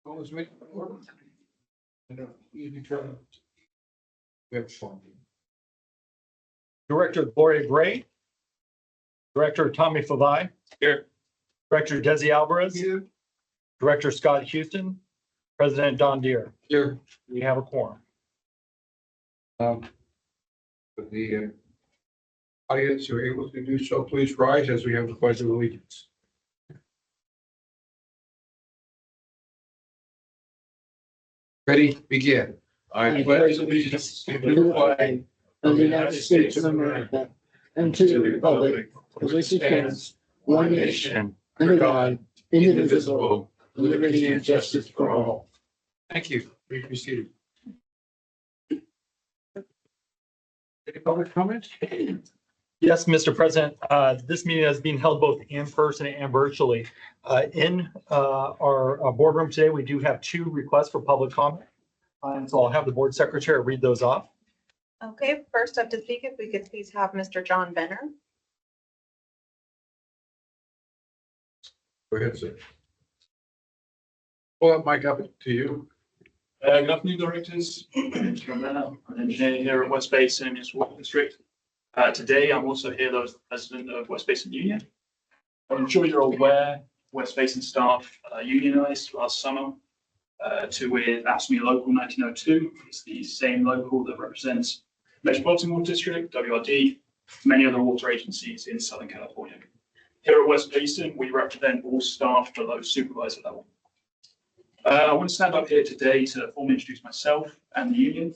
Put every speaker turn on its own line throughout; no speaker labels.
Always make it work. Easy to. We have fun.
Director Gloria Gray. Director Tommy Favai.
Here.
Director Desi Alvarez.
Here.
Director Scott Houston. President Don Deere.
Here.
We have a quorum.
With the audience who are able to do so, please rise as we have the pledge of allegiance. Ready, begin.
I pledge allegiance to the flag of the United States of America and to the republic for which it stands, one nation, under God, indivisible, with liberty and justice for all.
Thank you. Please be seated. Any public comment?
Yes, Mr. President, this meeting is being held both in person and virtually. In our boardroom today, we do have 2 requests for public comment. And so I'll have the board secretary read those off.
Okay, first up to speak, if we could please have Mr. John Benner.
Go ahead, sir. Pull that mic up to you.
Good afternoon, directors. John Benner, I'm an engineer here at West Basin Municipal District. Today, I'm also here as the president of West Basin Union. I'm sure you're aware, West Basin staff unionized last summer with ASME Local 1902. It's the same local that represents Metropolitan Water District, WRD, many other water agencies in Southern California. Here at West Basin, we represent all staff below supervisor level. I want to stand up here today to formally introduce myself and the union,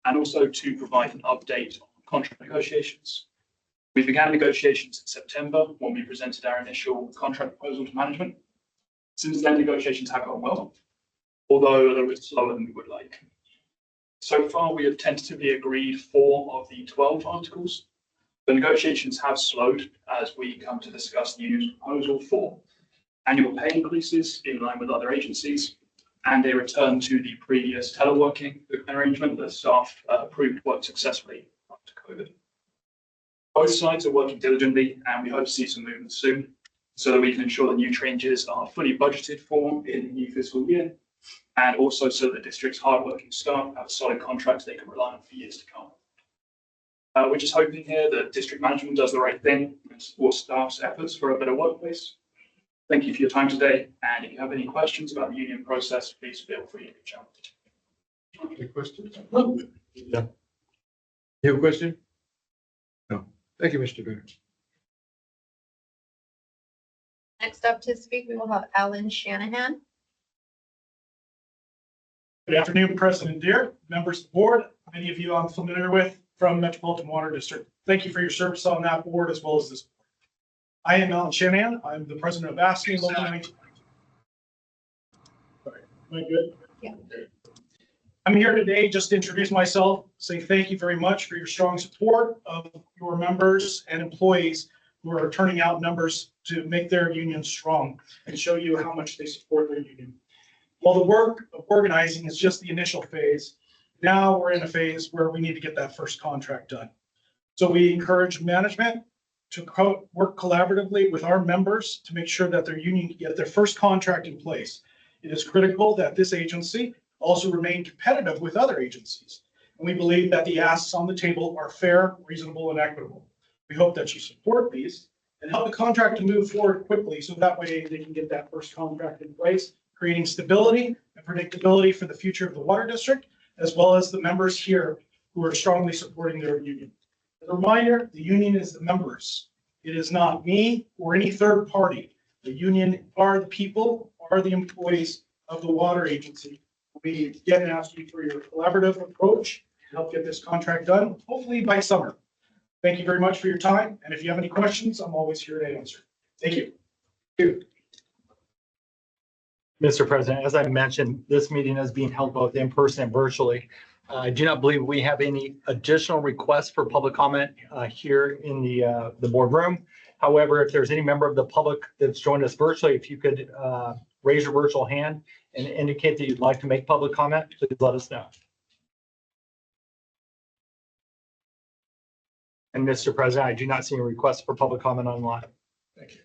and also to provide an update on contract negotiations. We began negotiations in September when we presented our initial contract proposal to management. Since then, negotiations have gone well, although a little bit slower than we would like. So far, we have tentatively agreed 4 of the 12 articles. The negotiations have slowed as we come to discuss the union's proposal for annual pay increases in line with other agencies, and a return to the previous teleworking arrangement that staff approved worked successfully after COVID. Both sides are working diligently, and we hope to see some movement soon so that we can ensure that new changes are fully budgeted for in the new fiscal year, and also so that the district's hardworking staff have a solid contract they can rely on for years to come. We're just hoping here that district management does the right thing and supports staff's efforts for a better workplace. Thank you for your time today, and if you have any questions about the union process, please feel free to reach out.
Any questions? Yeah. You have a question? No. Thank you, Mr. Benner.
Next up to speak, we will have Alan Shanahan.
Good afternoon, President Deere, members of the board, many of you I'm familiar with from Metropolitan Water District. Thank you for your service on that board as well as this. I am Alan Shanahan. I'm the president of ASME Local 19. Sorry, am I good?
Yeah.
I'm here today just to introduce myself, say thank you very much for your strong support of your members and employees who are turning out numbers to make their union strong and show you how much they support their union. While the work of organizing is just the initial phase, now we're in a phase where we need to get that first contract done. So we encourage management to work collaboratively with our members to make sure that their union can get their first contract in place. It is critical that this agency also remain competitive with other agencies. And we believe that the asks on the table are fair, reasonable, and equitable. We hope that you support these and help the contract to move forward quickly so that way they can get that first contract in place, creating stability and predictability for the future of the water district, as well as the members here who are strongly supporting their union. As a reminder, the union is the members. It is not me or any third party. The union are the people, are the employees of the water agency. We again ask you for your collaborative approach to help get this contract done, hopefully by summer. Thank you very much for your time. And if you have any questions, I'm always here to answer. Thank you.
Thank you.
Mr. President, as I mentioned, this meeting is being held both in person and virtually. I do not believe we have any additional requests for public comment here in the boardroom. However, if there's any member of the public that's joined us virtually, if you could raise your virtual hand and indicate that you'd like to make public comment, please let us know. And Mr. President, I do not see any requests for public comment online.
Thank you.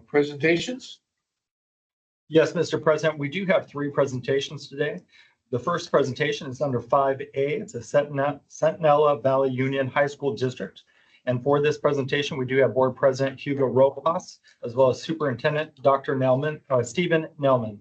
Presentations?
Yes, Mr. President, we do have 3 presentations today. The first presentation is under 5A. It's a Centinela Valley Union High School District. And for this presentation, we do have Board President Hugo Rojas, as well as Superintendent Dr. Stephen Nelman.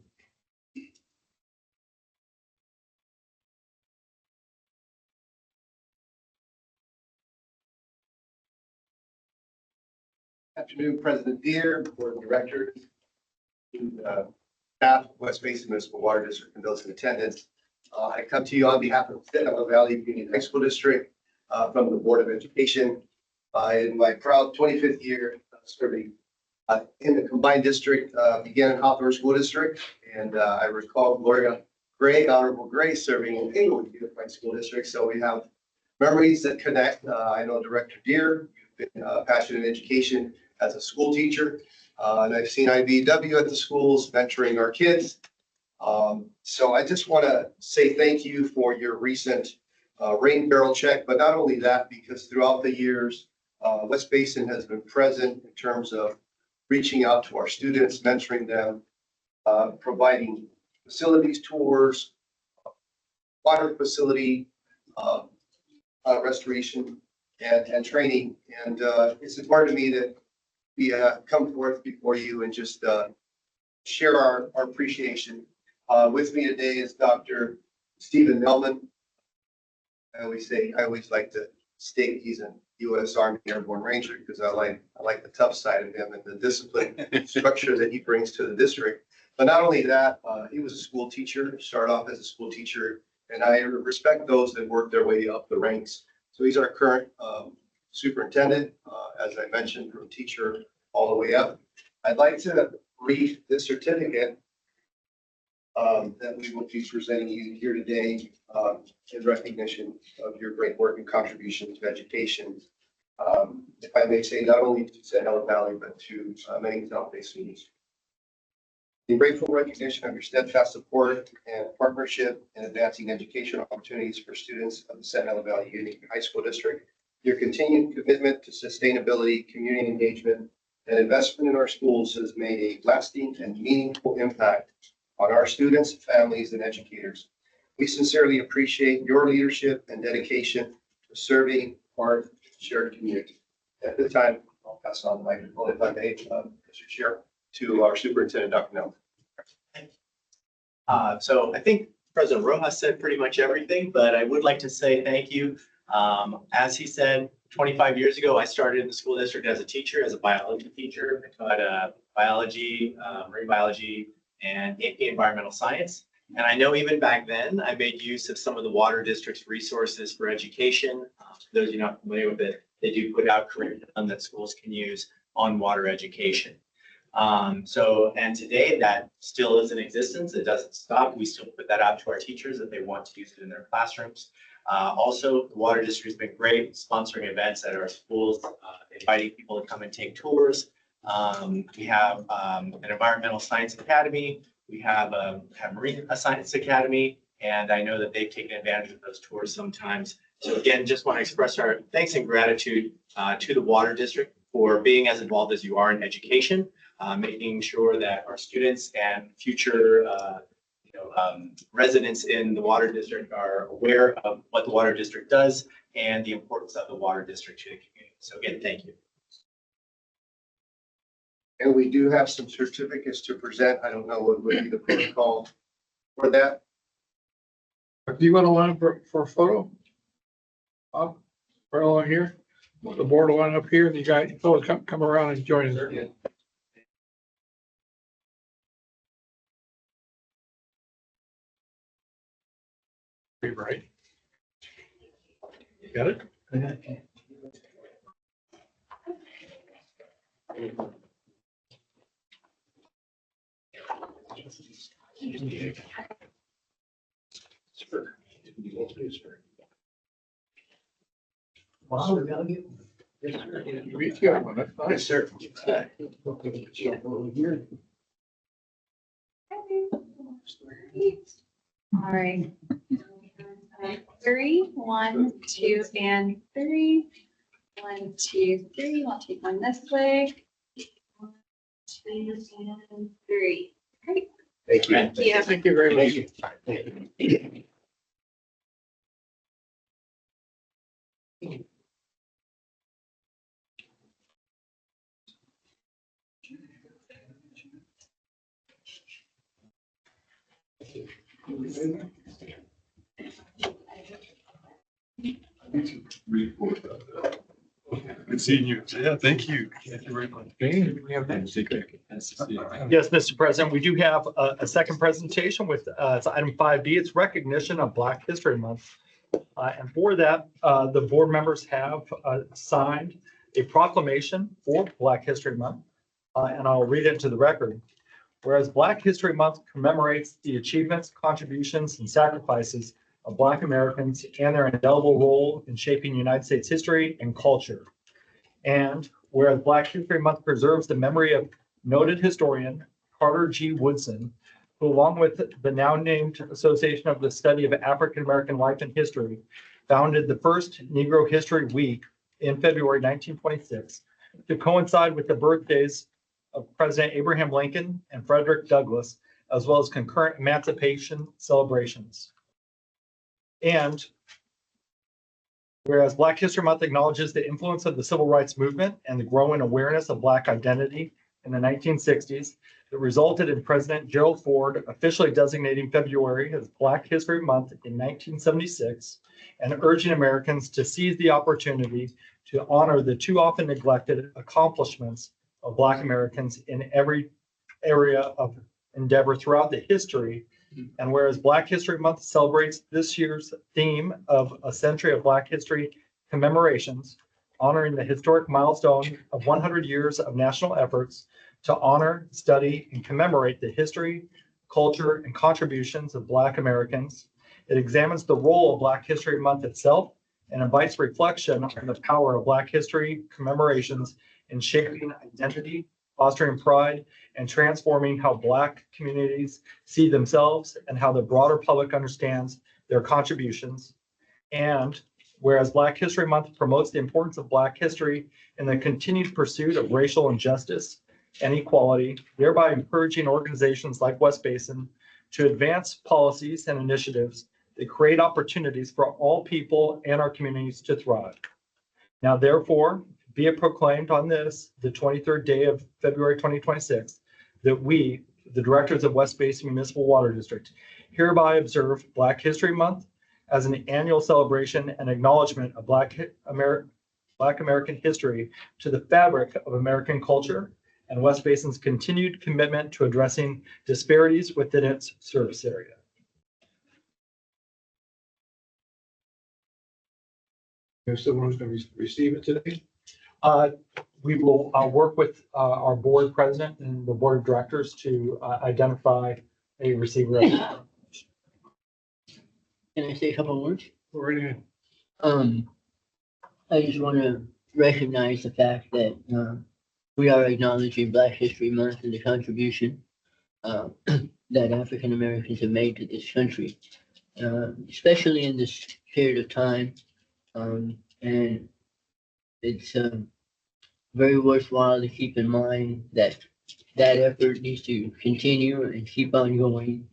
Afternoon, President Deere, Board of Directors, staff, West Basin Municipal Water District, and those in attendance. I come to you on behalf of Centinela Valley Union High School District from the Board of Education. In my proud 25th year serving in the combined district, began in Hawthorne School District, and I recall Gloria Gray, Honorable Gray, serving in Englewood Unified School District. So we have memories that connect. I know Director Deere, you've been passionate in education as a school teacher, and I've seen IBW at the schools mentoring our kids. So I just want to say thank you for your recent rain barrel check, but not only that, because throughout the years, West Basin has been present in terms of reaching out to our students, mentoring them, providing facilities tours, water facility restoration and training. And it's important to me that we come forth before you and just share our appreciation. With me today is Dr. Stephen Nelman. I always like to state he's a U.S. Army Airborne Ranger because I like the tough side of him and the discipline structure that he brings to the district. But not only that, he was a school teacher, started off as a school teacher, and I respect those that work their way up the ranks. So he's our current superintendent, as I mentioned, from teacher all the way up. I'd like to read this certificate that we will be presenting you here today in recognition of your great work and contribution to education. If I may say, not only to Centinela Valley, but to many South Bay students. In grateful recognition of your steadfast support and partnership in advancing educational opportunities for students of the Centinela Valley Union High School District, your continued commitment to sustainability, community engagement, and investment in our schools has made a lasting and meaningful impact on our students, families, and educators. We sincerely appreciate your leadership and dedication to serving our shared community. At this time, I'll pass on the microphone, if I may, Mr. Chair, to our superintendent, Dr. Nelson.
So I think President Rojas said pretty much everything, but I would like to say thank you. As he said, 25 years ago, I started in the school district as a teacher, as a biology teacher. I taught biology, marine biology, and AP environmental science. And I know even back then, I made use of some of the water district's resources for education. For those of you not familiar with it, they do put out curriculum that schools can use on water education. And today that still is in existence. It doesn't stop. We still put that out to our teachers if they want to use it in their classrooms. Also, the water district has been great sponsoring events at our schools, inviting people to come and take tours. We have an environmental science academy. We have marine science academy, and I know that they've taken advantage of those tours sometimes. So again, just want to express our thanks and gratitude to the water district for being as involved as you are in education, making sure that our students and future residents in the water district are aware of what the water district does and the importance of the water district to the community. So again, thank you.
And we do have some certificates to present. I don't know what would be the protocol for that.
Do you want to line up for a photo? Up, right along here. The board will line up here, and you guys, fellows come around and join us. Be right. You got it? Sure.
Wow, we gotta get.
Yes, sir. You got one, that's nice.
Yes, sir.
All right.
Three, 1, 2, and 3. 1, 2, 3. I'll take one this way. 1, 2, and 3. Great.
Thank you.
Thank you.
Thank you very much.
Good seeing you. Yeah, thank you. Thank you very much.
We have that secret.
Yes, Mr. President, we do have a second presentation with, it's item 5B. It's recognition of Black History Month. And for that, the board members have signed a proclamation for Black History Month. And I'll read it to the record. Whereas Black History Month commemorates the achievements, contributions, and sacrifices of Black Americans and their indelible role in shaping United States history and culture. And whereas Black History Month preserves the memory of noted historian Carter G. Woodson, who along with the now named Association of the Study of African American Life and History, founded the first Negro History Week in February 1926 to coincide with the birthdays of President Abraham Lincoln and Frederick Douglass, as well as concurrent emancipation celebrations. And whereas Black History Month acknowledges the influence of the civil rights movement and the growing awareness of Black identity in the 1960s, that resulted in President Gerald Ford officially designating February as Black History Month in 1976 and urging Americans to seize the opportunity to honor the too often neglected accomplishments of Black Americans in every area of endeavor throughout the history. And whereas Black History Month celebrates this year's theme of a century of Black history commemorations, honoring the historic milestone of 100 years of national efforts to honor, study, and commemorate the history, culture, and contributions of Black Americans. It examines the role of Black History Month itself and invites reflection on the power of Black history commemorations in shaping identity, fostering pride, and transforming how Black communities see themselves and how the broader public understands their contributions. And whereas Black History Month promotes the importance of Black history in the continued pursuit of racial injustice and equality, thereby encouraging organizations like West Basin to advance policies and initiatives that create opportunities for all people and our communities to thrive. Now, therefore, be it proclaimed on this, the 23rd day of February 2026, that we, the directors of West Basin Municipal Water District, hereby observe Black History Month as an annual celebration and acknowledgement of Black American history to the fabric of American culture and West Basin's continued commitment to addressing disparities within its service area.
There's someone who's going to receive it today.
We will work with our board president and the board of directors to identify a receiver.
Can I say a couple of words?
We're in.
I just want to recognize the fact that we are acknowledging Black History Month and the contribution that African Americans have made to this country, especially in this period of time. And it's very worthwhile to keep in mind that that effort needs to continue and keep on going,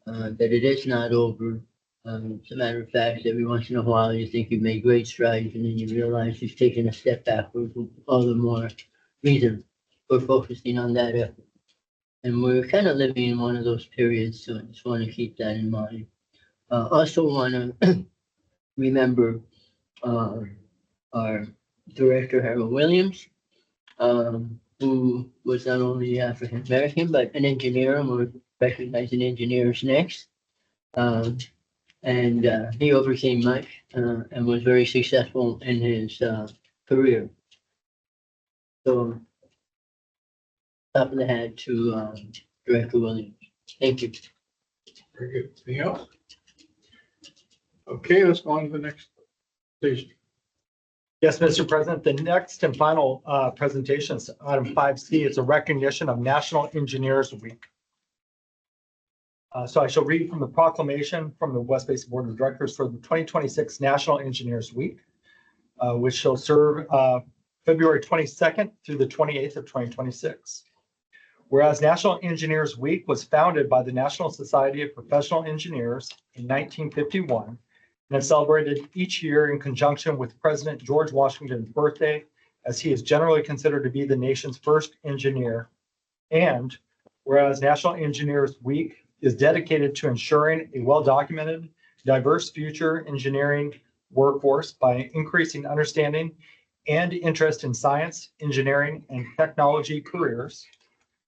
that it is not over. As a matter of fact, every once in a while you think you've made great strides and then you realize you've taken a step backwards, all the more reason for focusing on that effort. And we're kind of living in one of those periods, so I just want to keep that in mind. Also want to remember our director, Harold Williams, who was not only African American, but an engineer, and we're recognizing engineers next. And he overcame much and was very successful in his career. So, top of the hat to Director Williams. Thank you.
Very good. Anything else? Okay, let's go on to the next station.
Yes, Mr. President, the next and final presentation is item 5C. It's a recognition of National Engineers Week. So I shall read from the proclamation from the West Basin Board of Directors for the 2026 National Engineers Week, which shall serve February 22nd through the 28th of 2026. Whereas National Engineers Week was founded by the National Society of Professional Engineers in 1951 and is celebrated each year in conjunction with President George Washington's birthday, as he is generally considered to be the nation's first engineer. And whereas National Engineers Week is dedicated to ensuring a well-documented, diverse future engineering workforce by increasing understanding and interest in science, engineering, and technology careers.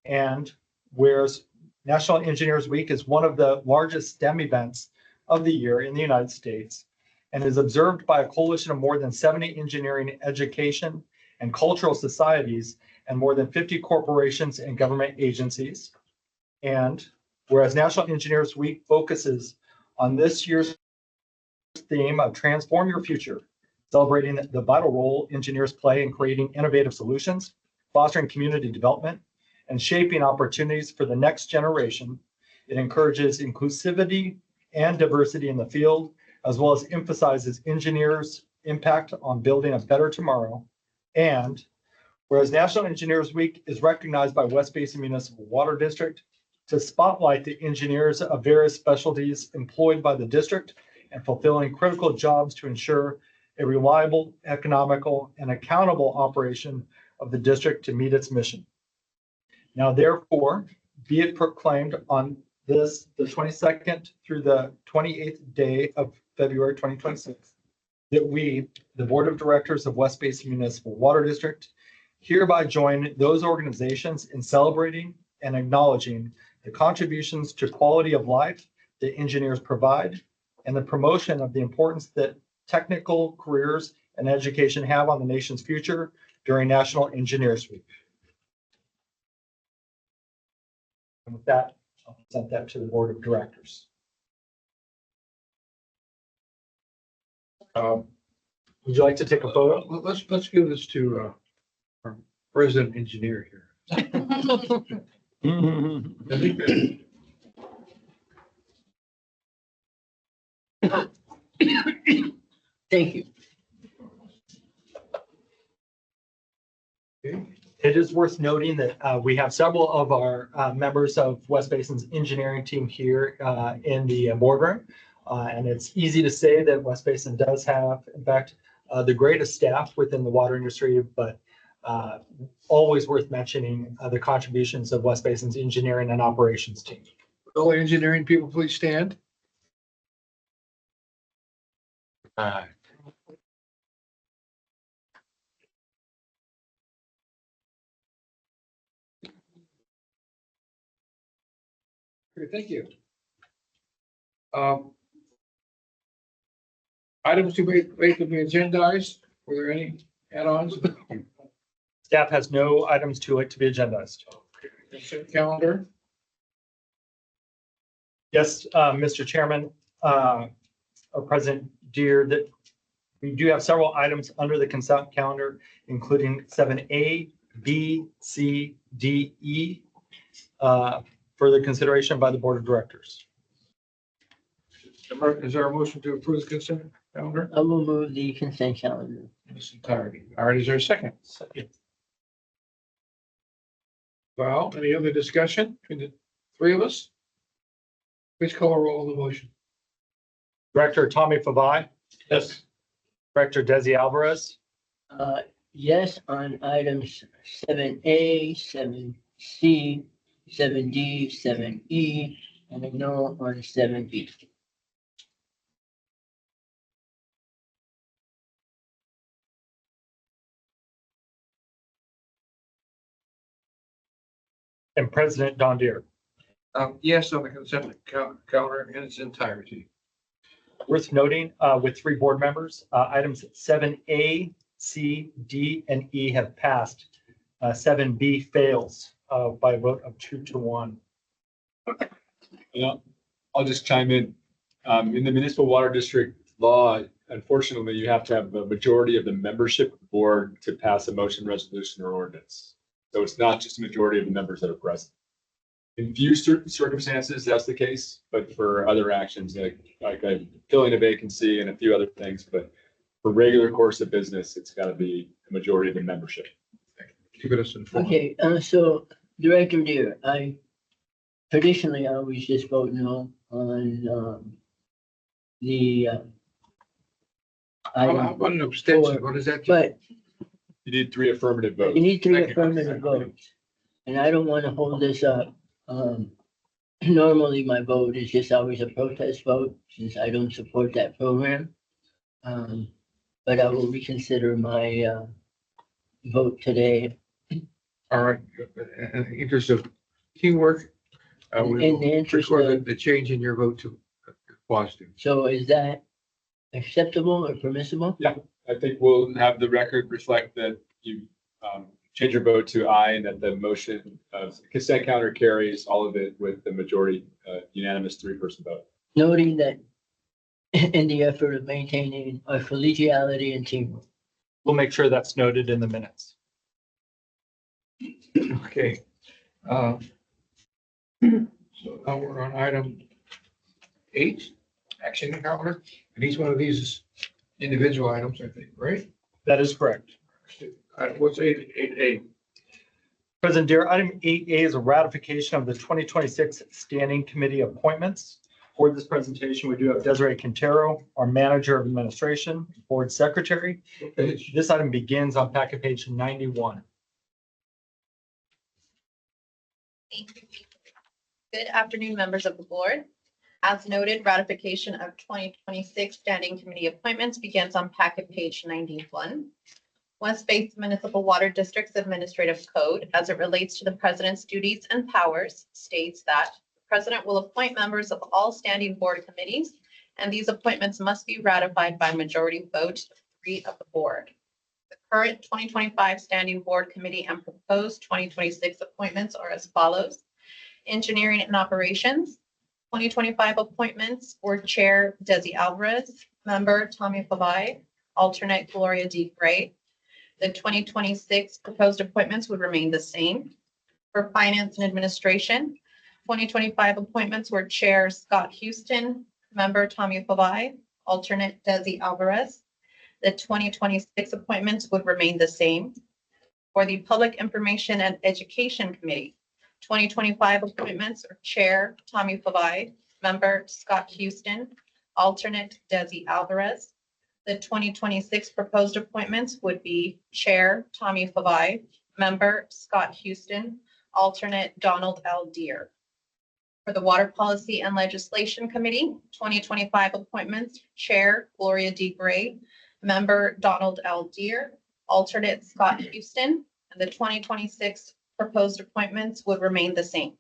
And whereas National Engineers Week is one of the largest STEM events of the year in the United States and is observed by a coalition of more than 70 engineering education and cultural societies and more than 50 corporations and government agencies. And whereas National Engineers Week focuses on this year's theme of Transform Your Future, celebrating the vital role engineers play in creating innovative solutions, fostering community development, and shaping opportunities for the next generation. It encourages inclusivity and diversity in the field, as well as emphasizes engineers' impact on building a better tomorrow. And whereas National Engineers Week is recognized by West Basin Municipal Water District to spotlight the engineers of various specialties employed by the district and fulfilling critical jobs to ensure a reliable, economical, and accountable operation of the district to meet its mission. Now, therefore, be it proclaimed on this, the 22nd through the 28th day of February 2026, that we, the Board of Directors of West Basin Municipal Water District, hereby join those organizations in celebrating and acknowledging the contributions to quality of life that engineers provide and the promotion of the importance that technical careers and education have on the nation's future during National Engineers Week. And with that, I'll present that to the Board of Directors. Would you like to take a photo?
Let's give this to our resident engineer here.
Thank you.
Okay.
It is worth noting that we have several of our members of West Basin's engineering team here in the boardroom. And it's easy to say that West Basin does have, in fact, the greatest staff within the water industry, but always worth mentioning the contributions of West Basin's engineering and operations team.
All the engineering people, please stand. Okay, thank you. Items to be agendized, were there any add-ons?
Staff has no items to be agendized.
Consent calendar,
Yes, Mr. Chairman, or President Deere, that we do have several items under the consent calendar, including 7A, B, C, D, E, further consideration by the Board of Directors.
is there a motion to approve the consent calendar
I will move the consent calendar.
in its entirety? All right, is there a second? Well, any other discussion between the three of us? Please call a roll on the motion.
Director Tommy Favai.
Yes.
Director Desi Alvarez.
Yes, on items 7A, 7C, 7D, 7E, and a no on 7B.
And President Don Deere.
Yes, on the consent calendar in its entirety.
Worth noting, with three board members, items 7A, C, D, and E have passed. 7B fails by a vote of 2-1.
Yeah, I'll just chime in. In the municipal water district law, unfortunately, you have to have a majority of the membership board to pass a motion, resolution, or ordinance. So it's not just a majority of the members that are present. In few certain circumstances, that's the case, but for other actions, like filling a vacancy and a few other things, but for regular course of business, it's gotta be a majority of the membership.
Keep us informed.
Okay, so Director Deere, traditionally I always just vote no on, the,
How
item,
about an abstention? What is that?
but
You need 3 affirmative votes.
you need 3
Thank you.
affirmative votes. And I don't want to hold this up. Normally my vote is just always a protest vote since I don't support that program. But I will reconsider my, vote today.
All right, in the interest of teamwork, we
In
will
the interest
record
of,
the change in your vote to positive.
so is that acceptable or permissible?
I think we'll have the record reflect that you change your vote to aye and that the motion consent counter carries all of it with the majority unanimous 3-person vote.
Noting that in the effort of maintaining our collegiality and teamwork.
We'll make sure that's noted in the minutes.
Okay. So now we're on item 8, action calendar, and each one of these is individual items, I think, right?
That is correct.
What's 8A?
President Deere, item 8A is a ratification of the 2026 Standing Committee appointments. For this presentation, we do have Desiree Quintero, our Manager of Administration, Board Secretary. This item begins on packet page 91.
Good afternoon, members of the board. As noted, ratification of 2026 Standing Committee appointments begins on packet page 91. West Basin Municipal Water District's Administrative Code, as it relates to the president's duties and powers, states that the president will appoint members of all standing board committees, and these appointments must be ratified by majority vote of 3 of the board. The current 2025 Standing Board Committee and proposed 2026 appointments are as follows. Engineering and Operations, 2025 appointments were Chair Desi Alvarez, Member Tommy Pavai, Alternate Gloria D. Gray. The 2026 proposed appointments would remain the same. For Finance and Administration, 2025 appointments were Chair Scott Houston, Member Tommy Pavai, Alternate Desi Alvarez. The 2026 appointments would remain the same. For the Public Information and Education Committee, 2025 appointments are Chair Tommy Pavai, Member Scott Houston, Alternate Desi Alvarez. The 2026 proposed appointments would be Chair Tommy Pavai, Member Scott Houston, Alternate Donald L. Deere. For the Water Policy and Legislation Committee, 2025 appointments, Chair Gloria D. Gray, Member Donald L. Deere, Alternate Scott Houston, and the 2026 proposed appointments would remain the same.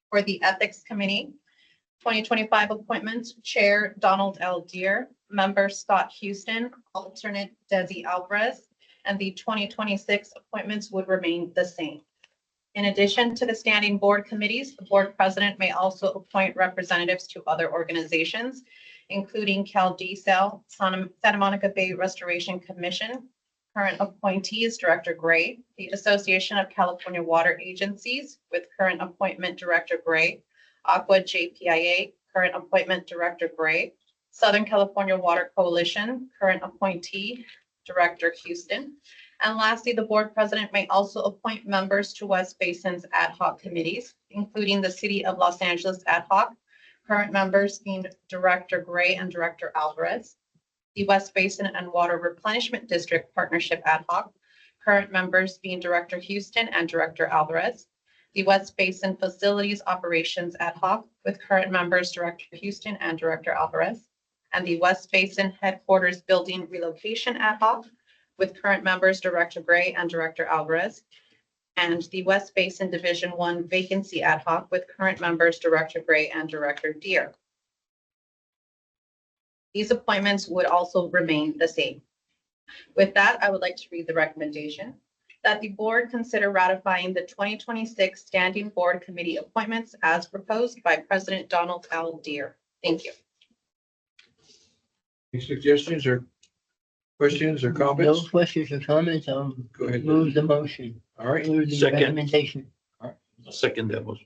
For the Ethics Committee, 2025 appointments, Chair Donald L. Deere, Member Scott Houston, Alternate Desi Alvarez, and the 2026 appointments would remain the same. In addition to the standing board committees, the board president may also appoint representatives to other organizations, including CalDCEL, Santa Monica Bay Restoration Commission. Current appointees, Director Gray, the Association of California Water Agencies, with current appointment Director Gray, Aqua JPIA, current appointment Director Gray, Southern California Water Coalition, current appointee Director Houston. And lastly, the board president may also appoint members to West Basin's ad hoc committees, including the City of Los Angeles ad hoc, current members being Director Gray and Director Alvarez, the West Basin and Water Replenishment District Partnership ad hoc, current members being Director Houston and Director Alvarez, the West Basin Facilities Operations ad hoc, with current members Director Houston and Director Alvarez, and the West Basin Headquarters Building Relocation ad hoc, with current members Director Gray and Director Alvarez, and the West Basin Division 1 Vacancy ad hoc, with current members Director Gray and Director Deere. These appointments would also remain the same. With that, I would like to read the recommendation that the board consider ratifying the 2026 Standing Board Committee appointments as proposed by President Donald L. Deere. Thank you.
Any suggestions or questions or
No
comments?
questions or comments,
Go ahead.
move the motion.
All right,
Move the
Second.
recommendation.
Second that was.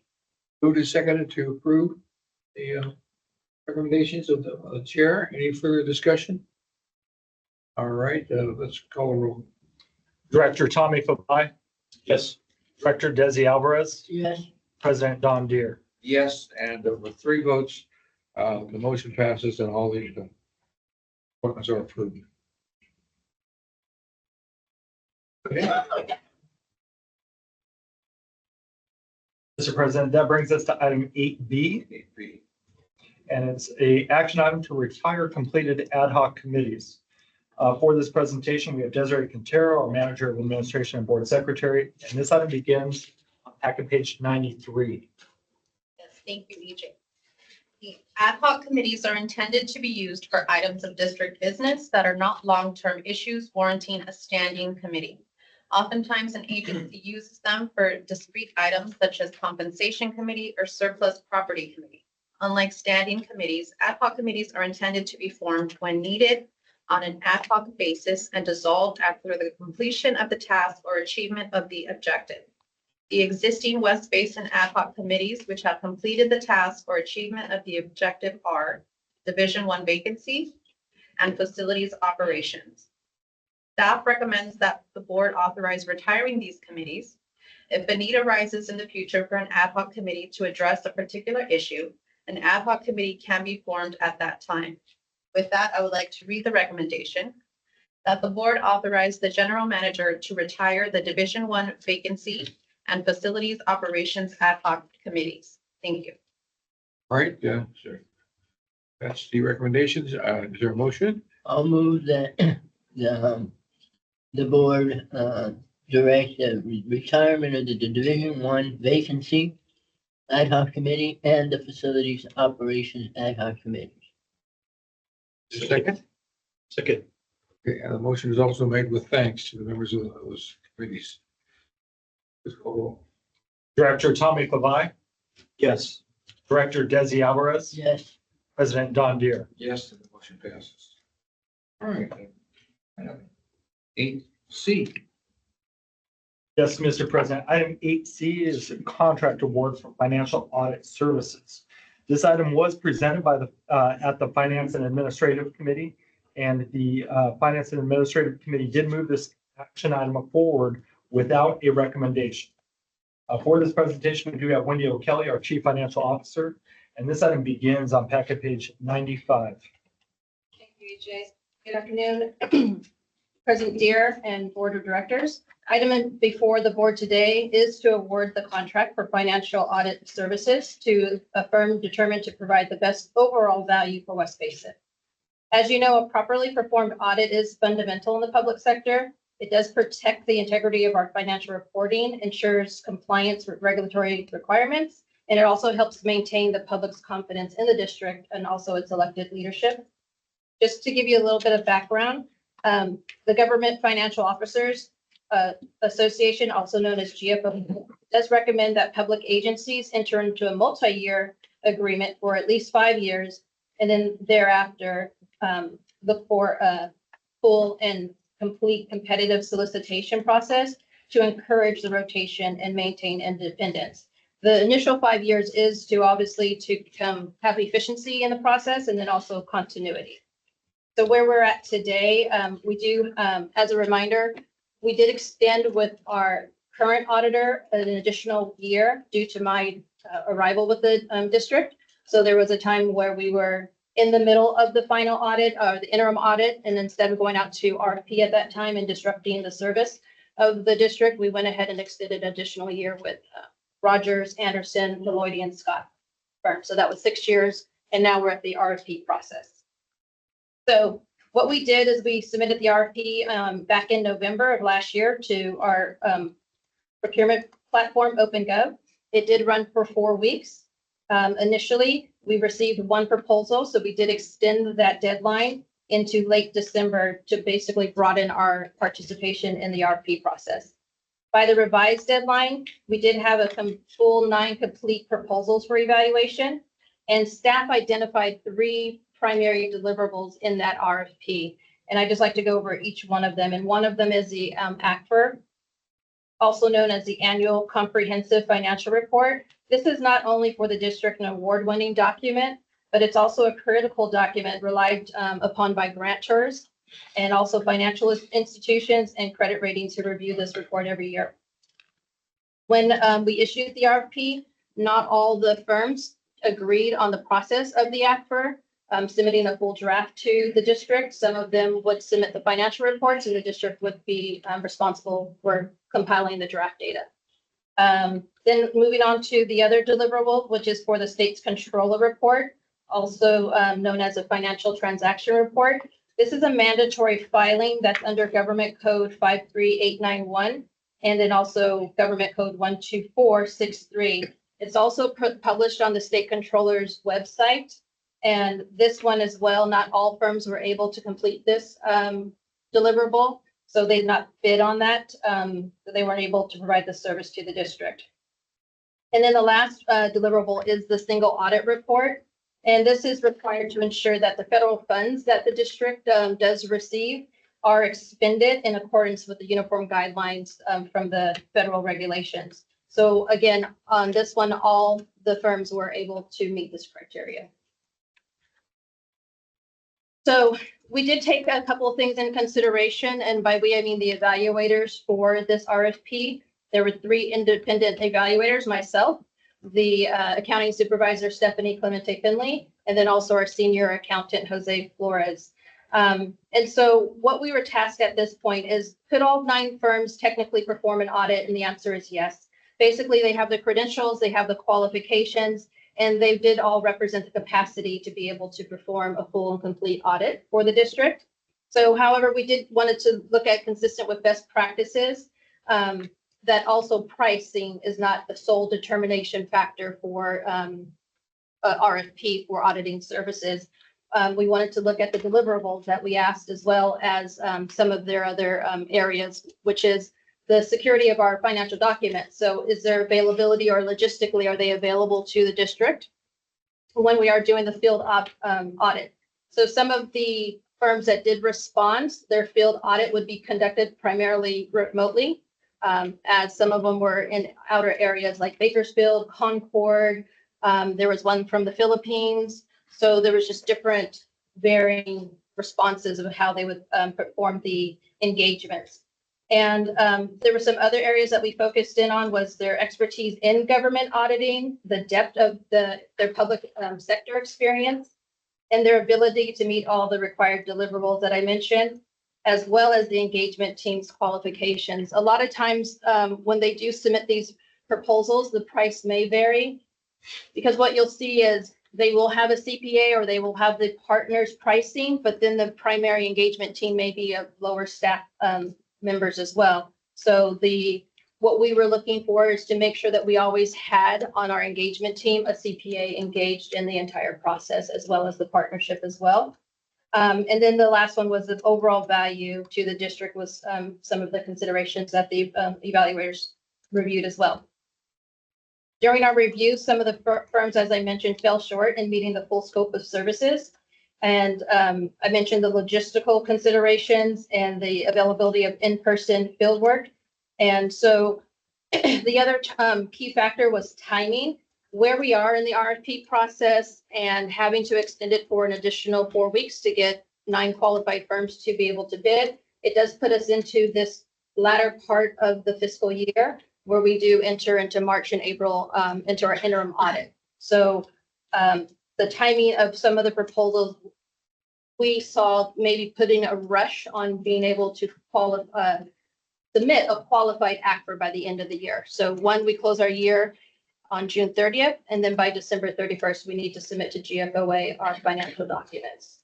Moved and seconded to approve the recommendations of the chair. Any further discussion? All right, let's call a roll.
Director Tommy Fabai,
Yes.
Director Desi Alvarez,
Yes.
President Don Deere.
Yes, and with 3 votes, the motion passes and all these appointments are approved. Okay.
Mr. President, that brings us to item 8B,
8B.
and it's a action item to retire completed ad hoc committees. For this presentation, we have Desiree Quintero, our Manager of Administration and Board Secretary, and this item begins on packet page 93.
Yes, thank you, EJ. The ad hoc committees are intended to be used for items of district business that are not long-term issues warranting a standing committee. Oftentimes, an agency uses them for discrete items such as compensation committee or surplus property committee. Unlike standing committees, ad hoc committees are intended to be formed when needed on an ad hoc basis and dissolved after the completion of the task or achievement of the objective. The existing West Basin ad hoc committees, which have completed the task or achievement of the objective, are Division 1 vacancies and facilities operations. Staff recommends that the board authorize retiring these committees. If a need arises in the future for an ad hoc committee to address a particular issue, an ad hoc committee can be formed at that time. With that, I would like to read the recommendation that the board authorize the general manager to retire the Division 1 vacancy and facilities operations ad hoc committees. Thank you.
All right, sure. That's the recommendations. Is there a motion?
I'll move that the board direct the retirement of the Division 1 vacancy ad hoc committee and the facilities operations ad hoc committees.
Second.
Second.
Okay, and the motion is also made with thanks to the members of those committees. Please call roll.
Director Tommy Fabai,
Yes.
Director Desi Alvarez,
Yes.
President Don Deere.
Yes, and the motion passes. All right. Item 8C.
Yes, Mr. President. Item 8C is a contract award for financial audit services. This item was presented by at the Finance and Administrative Committee, and the Finance and Administrative Committee did move this action item forward without a recommendation. For this presentation, we do have Wendy O'Kelly, our Chief Financial Officer, and this item begins on packet page 95.
Thank you, EJ. Good afternoon, President Deere and Board of Directors. Item before the board today is to award the contract for financial audit services to a firm determined to provide the best overall value for West Basin. As you know, a properly performed audit is fundamental in the public sector. It does protect the integrity of our financial reporting, ensures compliance with regulatory requirements, and it also helps maintain the public's confidence in the district and also its elected leadership. Just to give you a little bit of background, the Government Financial Officers Association, also known as GFO, does recommend that public agencies enter into a multi-year agreement for at least 5 years, and then thereafter look for a full and complete competitive solicitation process to encourage the rotation and maintain independence. The initial 5 years is to obviously to have efficiency in the process and then also continuity. So where we're at today, we do, as a reminder, we did extend with our current auditor an additional year due to my arrival with the district. So there was a time where we were in the middle of the final audit, the interim audit, and instead of going out to RFP at that time and disrupting the service of the district, we went ahead and extended an additional year with Rogers, Anderson, Lloyd and Scott firm. So that was 6 years, and now we're at the RFP process. So what we did is we submitted the RFP back in November of last year to our procurement platform, OpenGov. It did run for 4 weeks. Initially, we received 1 proposal, so we did extend that deadline into late December to basically broaden our participation in the RFP process. By the revised deadline, we did have a full 9 complete proposals for evaluation, and staff identified 3 primary deliverables in that RFP. And I'd just like to go over each one of them. And one of them is the ACFR, also known as the Annual Comprehensive Financial Report. This is not only for the district an award-winning document, but it's also a critical document relied upon by grantors and also financial institutions and credit ratings who review this report every year. When we issued the RFP, not all the firms agreed on the process of the ACFR, submitting a full draft to the district. Some of them would submit the financial reports and the district would be responsible for compiling the draft data. Then moving on to the other deliverable, which is for the state's controller report, also known as a financial transaction report. This is a mandatory filing that's under Government Code 53891 and then also Government Code 12463. It's also published on the state controller's website. And this one as well, not all firms were able to complete this deliverable. So they did not bid on that. They weren't able to provide the service to the district. And then the last deliverable is the single audit report. And this is required to ensure that the federal funds that the district does receive are expended in accordance with the uniform guidelines from the federal regulations. So again, on this one, all the firms were able to meet this criteria. So we did take a couple of things in consideration, and by we, I mean the evaluators for this RFP. There were 3 independent evaluators, myself, the accounting supervisor, Stephanie Clemente Finley, and then also our senior accountant, Jose Flores. And so what we were tasked at this point is, could all 9 firms technically perform an audit? And the answer is yes. Basically, they have the credentials, they have the qualifications, and they did all represent the capacity to be able to perform a full and complete audit for the district. So however, we did wanted to look at consistent with best practices, that also pricing is not the sole determination factor for RFP for auditing services. We wanted to look at the deliverables that we asked, as well as some of their other areas, which is the security of our financial documents. So is there availability, or logistically, are they available to the district when we are doing the field audit? So some of the firms that did respond, their field audit would be conducted primarily remotely, as some of them were in outer areas like Bakersfield, Concord. There was one from the Philippines. So there was just different varying responses of how they would perform the engagements. And there were some other areas that we focused in on, was their expertise in government auditing, the depth of their public sector experience, and their ability to meet all the required deliverables that I mentioned, as well as the engagement team's qualifications. A lot of times when they do submit these proposals, the price may vary, because what you'll see is they will have a CPA or they will have the partner's pricing, but then the primary engagement team may be of lower staff members as well. So what we were looking for is to make sure that we always had on our engagement team a CPA engaged in the entire process, as well as the partnership as well. And then the last one was the overall value to the district, was some of the considerations that the evaluators reviewed as well. During our review, some of the firms, as I mentioned, fell short in meeting the full scope of services. And I mentioned the logistical considerations and the availability of in-person field work. And so the other key factor was timing, where we are in the RFP process and having to extend it for an additional 4 weeks to get 9 qualified firms to be able to bid. It does put us into this latter part of the fiscal year, where we do enter into March and April into our interim audit. So the timing of some of the proposals, we saw maybe putting a rush on being able to submit a qualified ACFR by the end of the year. So we close our year on June 30th, and then by December 31st, we need to submit to GFOA our financial documents.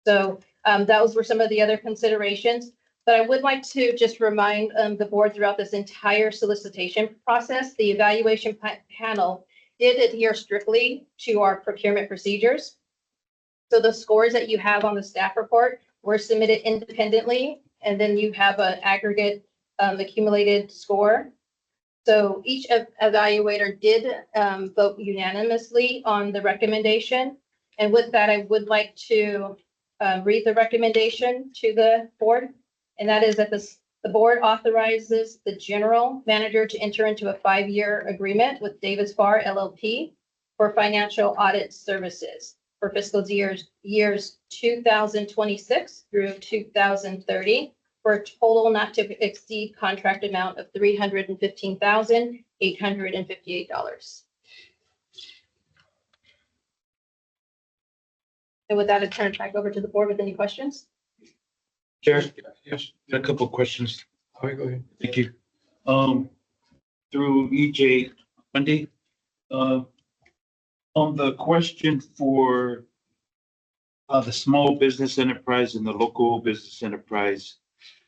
So those were some of the other considerations. But I would like to just remind the board, throughout this entire solicitation process, the evaluation panel did adhere strictly to our procurement procedures. So the scores that you have on the staff report were submitted independently, and then you have an aggregate accumulated score. So each evaluator did vote unanimously on the recommendation. And with that, I would like to read the recommendation to the board. And that is that The board authorizes the general manager to enter into a 5-year agreement with Davis Barr LLP for financial audit services for fiscal years 2026 through 2030 for a total not to exceed contract amount of $315,858. And with that, I turn it back over to the board with any questions.
Chair,
Yes,
a couple of questions.
all right, go ahead.
Thank you. Through EJ Bundy, on the question for the small business enterprise and the local business enterprise,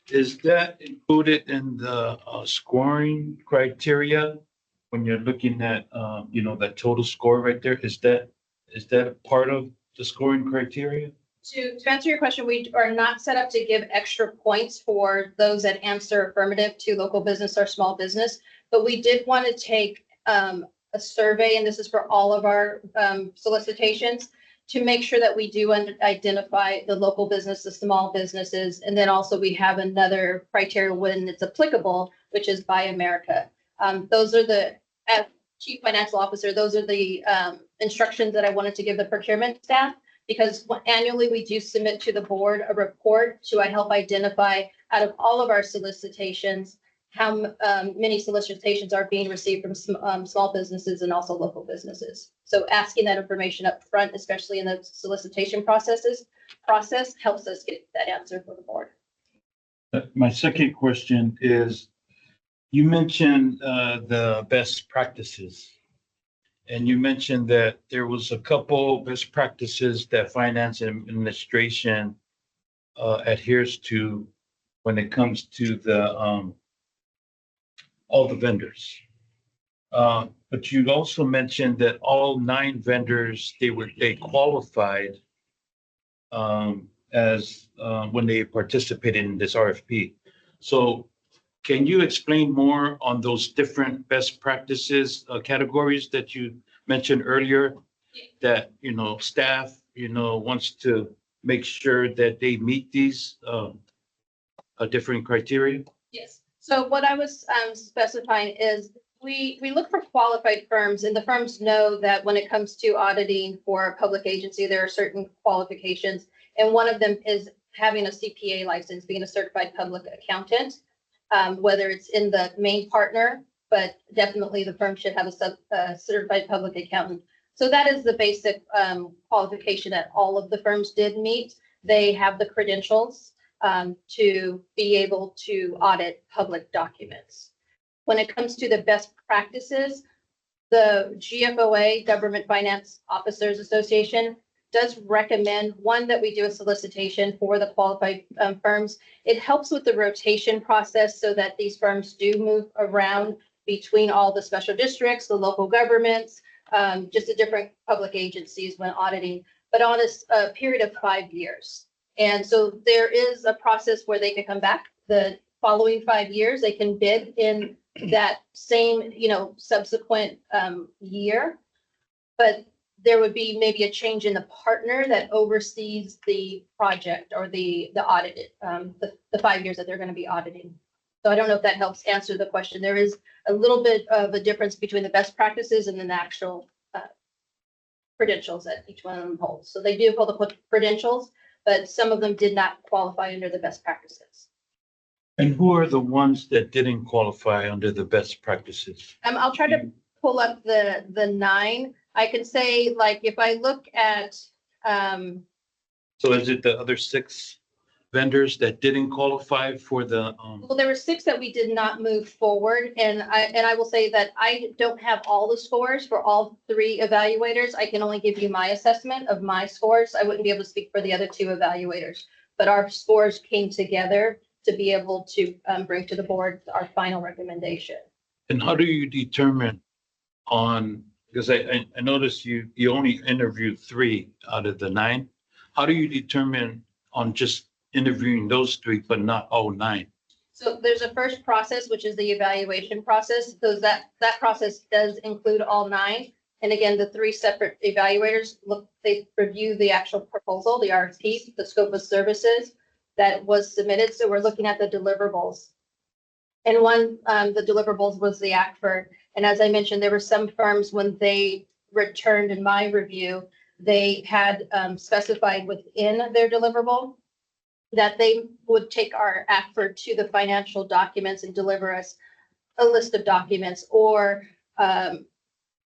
is that included in the scoring criteria when you're looking at, that total score right there? Is that a part of the scoring criteria?
To answer your question, we are not set up to give extra points for those that answer affirmative to local business or small business. But we did want to take a survey, and this is for all of our solicitations, to make sure that we do identify the local business, the small businesses. And then also we have another criteria when it's applicable, which is Buy America. Those are as Chief Financial Officer, those are the instructions that I wanted to give the procurement staff, because annually we do submit to the board a report to help identify out of all of our solicitations, how many solicitations are being received from small businesses and also local businesses. So asking that information up front, especially in the solicitation process helps us get that answer for the board.
My second question is, you mentioned the best practices. And you mentioned that there was a couple best practices that finance and administration adheres to when it comes to the all the vendors. But you also mentioned that all 9 vendors, they qualified as when they participated in this RFP. So can you explain more on those different best practices categories that you mentioned earlier? That, staff, wants to make sure that they meet these different criteria?
Yes. So what I was specifying is we look for qualified firms, and the firms know that when it comes to auditing for a public agency, there are certain qualifications. And one of them is having a CPA license, being a certified public accountant, whether it's in the main partner, but definitely the firm should have a certified public accountant. So that is the basic qualification that all of the firms did meet. They have the credentials to be able to audit public documents. When it comes to the best practices, the GFOA, Government Finance Officers Association, does recommend, one, that we do a solicitation for the qualified firms. It helps with the rotation process so that these firms do move around between all the special districts, the local governments, just the different public agencies when auditing, but on a period of 5 years. And so there is a process where they can come back the following 5 years. They can bid in that same, subsequent year, but there would be maybe a change in the partner that oversees the project or the audited, the 5 years that they're going to be auditing. So I don't know if that helps answer the question. There is a little bit of a difference between the best practices and then the actual credentials that each one of them holds. So they do hold the credentials, but some of them did not qualify under the best practices.
And who are the ones that didn't qualify under the best practices?
I'll try to pull up the 9. I can say, like, if I look at,
So is it the other 6 vendors that didn't qualify for the,
well, there were 6 that we did not move forward. And I will say that I don't have all the scores for all 3 evaluators. I can only give you my assessment of my scores. I wouldn't be able to speak for the other 2 evaluators, but our scores came together to be able to bring to the board our final recommendation.
and how do you determine on, because I noticed you only interviewed 3 out of the 9. How do you determine on just interviewing those 3, but not all 9?
So there's a first process, which is the evaluation process. So that process does include all 9. And again, the 3 separate evaluators they review the actual proposal, the RFP, the scope of services that was submitted. So we're looking at the deliverables And one, the deliverables was the ACFR. And as I mentioned, there were some firms when they returned in my review, they had specified within their deliverable that they would take our ACFR to the financial documents and deliver us a list of documents or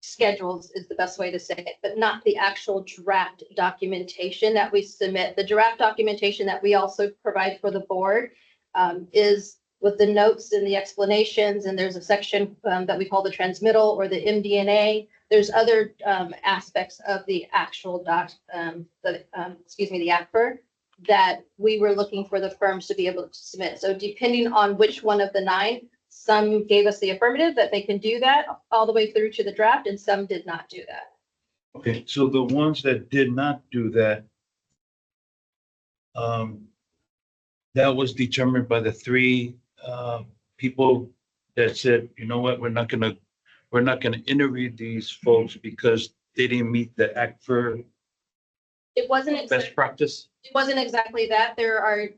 schedules is the best way to say it, but not the actual draft documentation that we submit. The draft documentation that we also provide for the board is with the notes and the explanations, and there's a section that we call the transmittal or the MD&A. There's other aspects of the actual the ACFR that we were looking for the firms to be able to submit. So depending on which one of the 9, some gave us the affirmative that they can do that all the way through to the draft, and some did not do that.
Okay, so the ones that did not do that, that was determined by the 3 people that said, you know what, we're not gonna interview these folks because they didn't meet the ACFR
It wasn't
best practice.
It wasn't exactly that. There are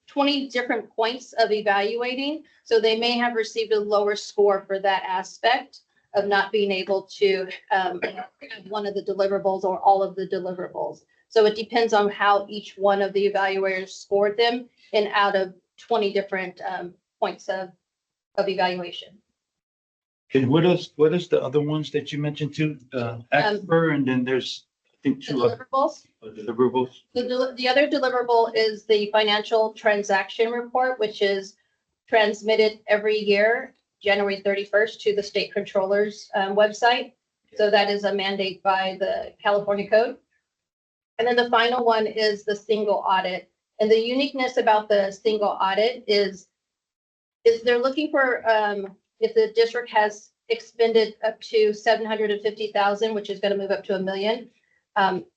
20 different points of evaluating. So they may have received a lower score for that aspect of not being able to have one of the deliverables or all of the deliverables. So it depends on how each one of the evaluators scored them and out of 20 different points of evaluation.
And what is the other ones that you mentioned too? ACFR, and then there's, I think,
The
2 other
deliverables.
deliverables.
The other deliverable is the financial transaction report, which is transmitted every year, January 31st, to the state controller's website. So that is a mandate by the California code. And then the final one is the single audit. And the uniqueness about the single audit is they're looking for if the district has expended up to 750,000, which is going to move up to $1 million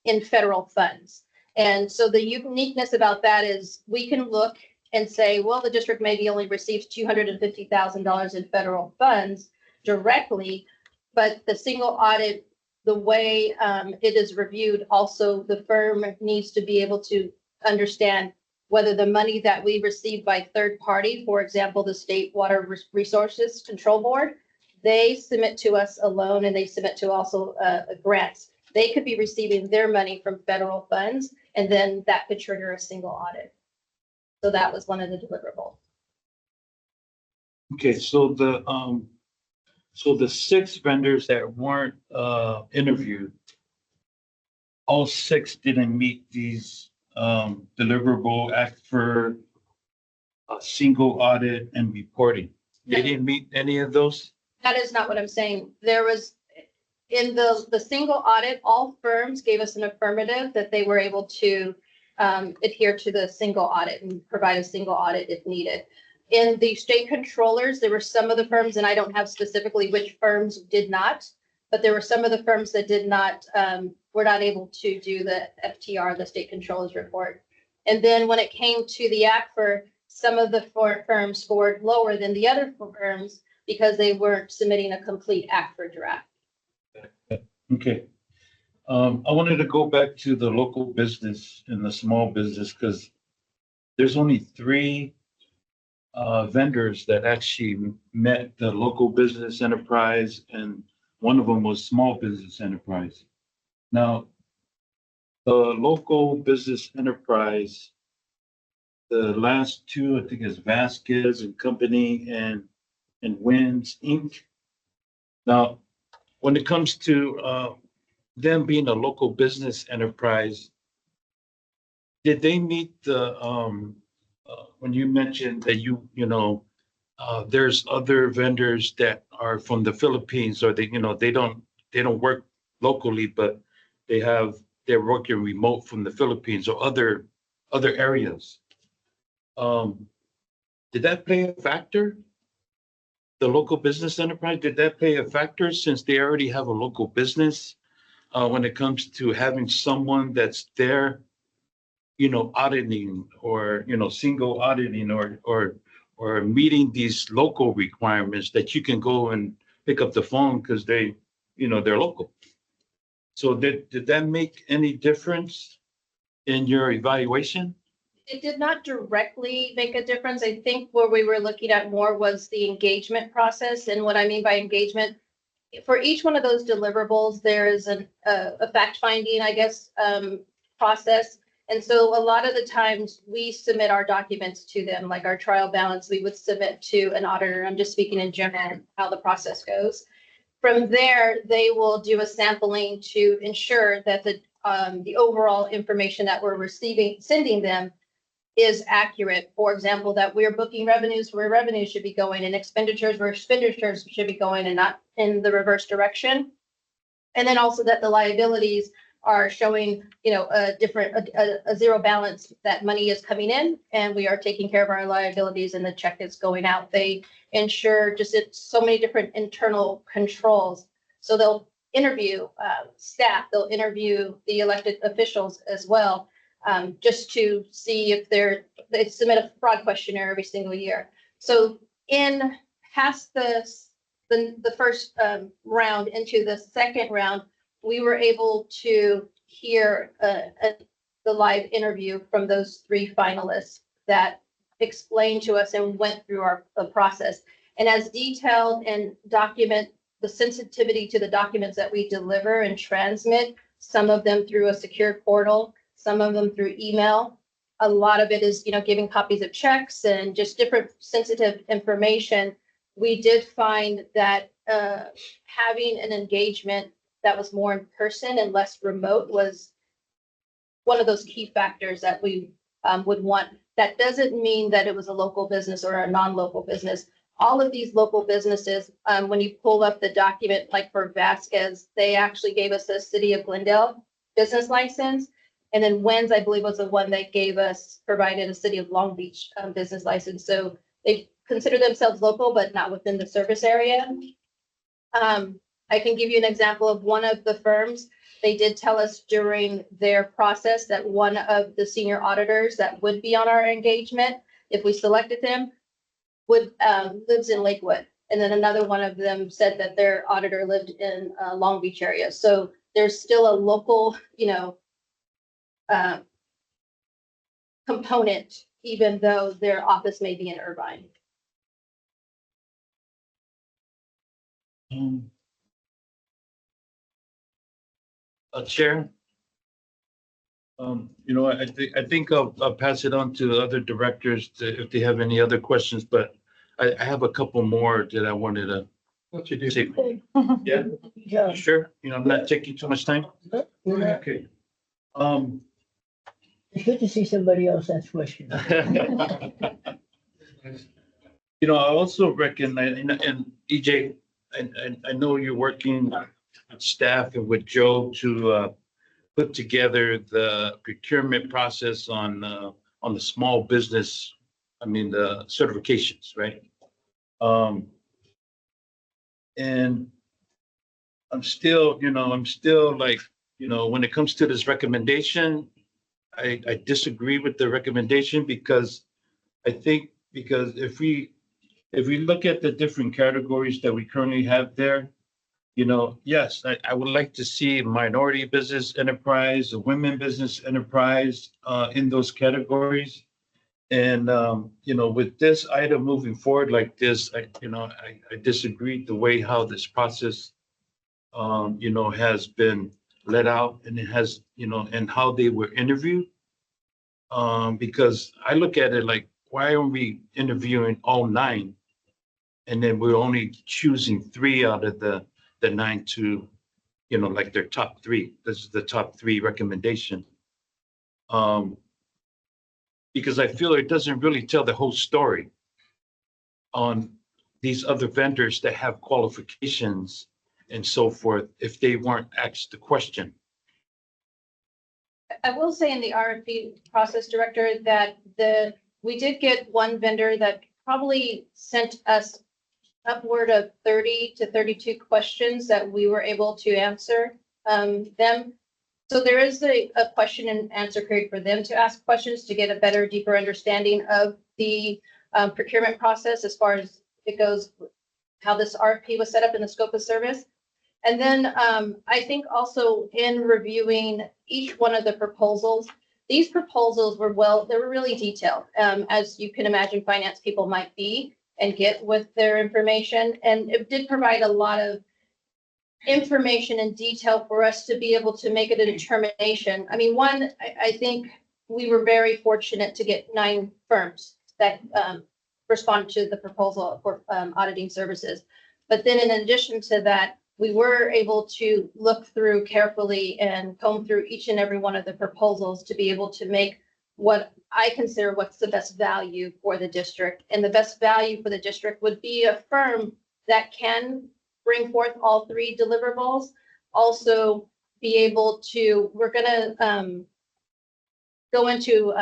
in federal funds. And so the uniqueness about that is we can look and say, well, the district maybe only receives $250,000 in federal funds directly, but the single audit, the way it is reviewed, also the firm needs to be able to understand whether the money that we receive by third party, for example, the State Water Resources Control Board, they submit to us a loan and they submit to also grants. They could be receiving their money from federal funds, and then that could trigger a single audit. So that was one of the deliverables.
Okay, so the 6 vendors that weren't interviewed, all 6 didn't meet these deliverable act for a single audit and reporting. They didn't meet any of those?
That is not what I'm saying. There was, in the single audit, all firms gave us an affirmative that they were able to adhere to the single audit and provide a single audit if needed. In the state controllers, there were some of the firms, and I don't have specifically which firms did not, but there were some of the firms that did not, were not able to do the FTR, the state controllers report. And then when it came to the ACFR, some of the firms scored lower than the other firms because they weren't submitting a complete ACFR draft.
Okay. I wanted to go back to the local business and the small business because there's only 3 vendors that actually met the local business enterprise, and one of them was small business enterprise. Now, the local business enterprise, the last 2, I think, is Vasquez and Company and Wins Inc. Now, when it comes to them being a local business enterprise, did they meet the when you mentioned that there's other vendors that are from the Philippines, or they don't work locally, but they're working remote from the Philippines or other areas. Did that play a factor? The local business enterprise, did that play a factor since they already have a local business when it comes to having someone that's there, auditing or, single auditing or meeting these local requirements that you can go and pick up the phone because they're local. So did that make any difference in your evaluation?
It did not directly make a difference. I think where we were looking at more was the engagement process. And what I mean by engagement, for each one of those deliverables, there is a fact finding, I guess, process. And so a lot of the times we submit our documents to them, like our trial balance, we would submit to an auditor. I'm just speaking in general, how the process goes. From there, they will do a sampling to ensure that the overall information that we're sending them is accurate. For example, that we're booking revenues where revenues should be going and expenditures where expenditures should be going and not in the reverse direction. And then also that the liabilities are showing, a zero balance, that money is coming in and we are taking care of our liabilities and the check is going out. They ensure just so many different internal controls. So they'll interview staff, they'll interview the elected officials as well, just to see if they submit a fraud questionnaire every single year. So in past the first round into the second round, we were able to hear the live interview from those 3 finalists that explained to us and went through our process. And as detailed and document the sensitivity to the documents that we deliver and transmit, some of them through a secure portal, some of them through email. A lot of it is, giving copies of checks and just different sensitive information. We did find that having an engagement that was more in person and less remote was one of those key factors that we would want. That doesn't mean that it was a local business or a non-local business. All of these local businesses, when you pull up the document, like for Vasquez, they actually gave us a City of Glendale business license. And then Wenz, I believe, was the one that provided a City of Long Beach business license. So they consider themselves local, but not within the service area. I can give you an example of one of the firms. They did tell us during their process that one of the senior auditors that would be on our engagement, if we selected them, lives in Lakewood. And then another one of them said that their auditor lived in Long Beach area. So there's still a local, component, even though their office may be in Irvine.
Chair? I think I'll pass it on to other directors if they have any other questions, but I have a couple more that I wanted to
What you do?
say.
Yeah.
Sure, I'm not taking too much time. Okay.
It's good to see somebody else ask questions.
I also recognize, and EJ, and I know you're working with staff and with Joe to put together the procurement process on the small business, the certifications, right? And I'm still like, when it comes to this recommendation, I disagree with the recommendation because if we look at the different categories that we currently have there, yes, I would like to see minority business enterprise, a women business enterprise in those categories. And, with this item moving forward like this, I disagree the way how this process, has been let out and it has, and how they were interviewed. Because I look at it like, why are we interviewing all 9? And then we're only choosing 3 out of the 9 to, like their top 3. This is the top 3 recommendation. Because I feel it doesn't really tell the whole story on these other vendors that have qualifications and so forth, if they weren't asked the question.
I will say in the RFP process, Director, that we did get one vendor that probably sent us upward of 30 to 32 questions that we were able to answer them. So there is a question and answer period for them to ask questions to get a better, deeper understanding of the procurement process as far as it goes, how this RFP was set up in the scope of service. And then I think also in reviewing each one of the proposals, these proposals were they were really detailed, as you can imagine, finance people might be and get with their information. And it did provide a lot of information and detail for us to be able to make a determination. I mean, one, I think we were very fortunate to get 9 firms that responded to the proposal for auditing services. But then in addition to that, we were able to look through carefully and comb through each and every one of the proposals to be able to make what I consider what's the best value for the district. And the best value for the district would be a firm that can bring forth all 3 deliverables. Also be able to, we're gonna go into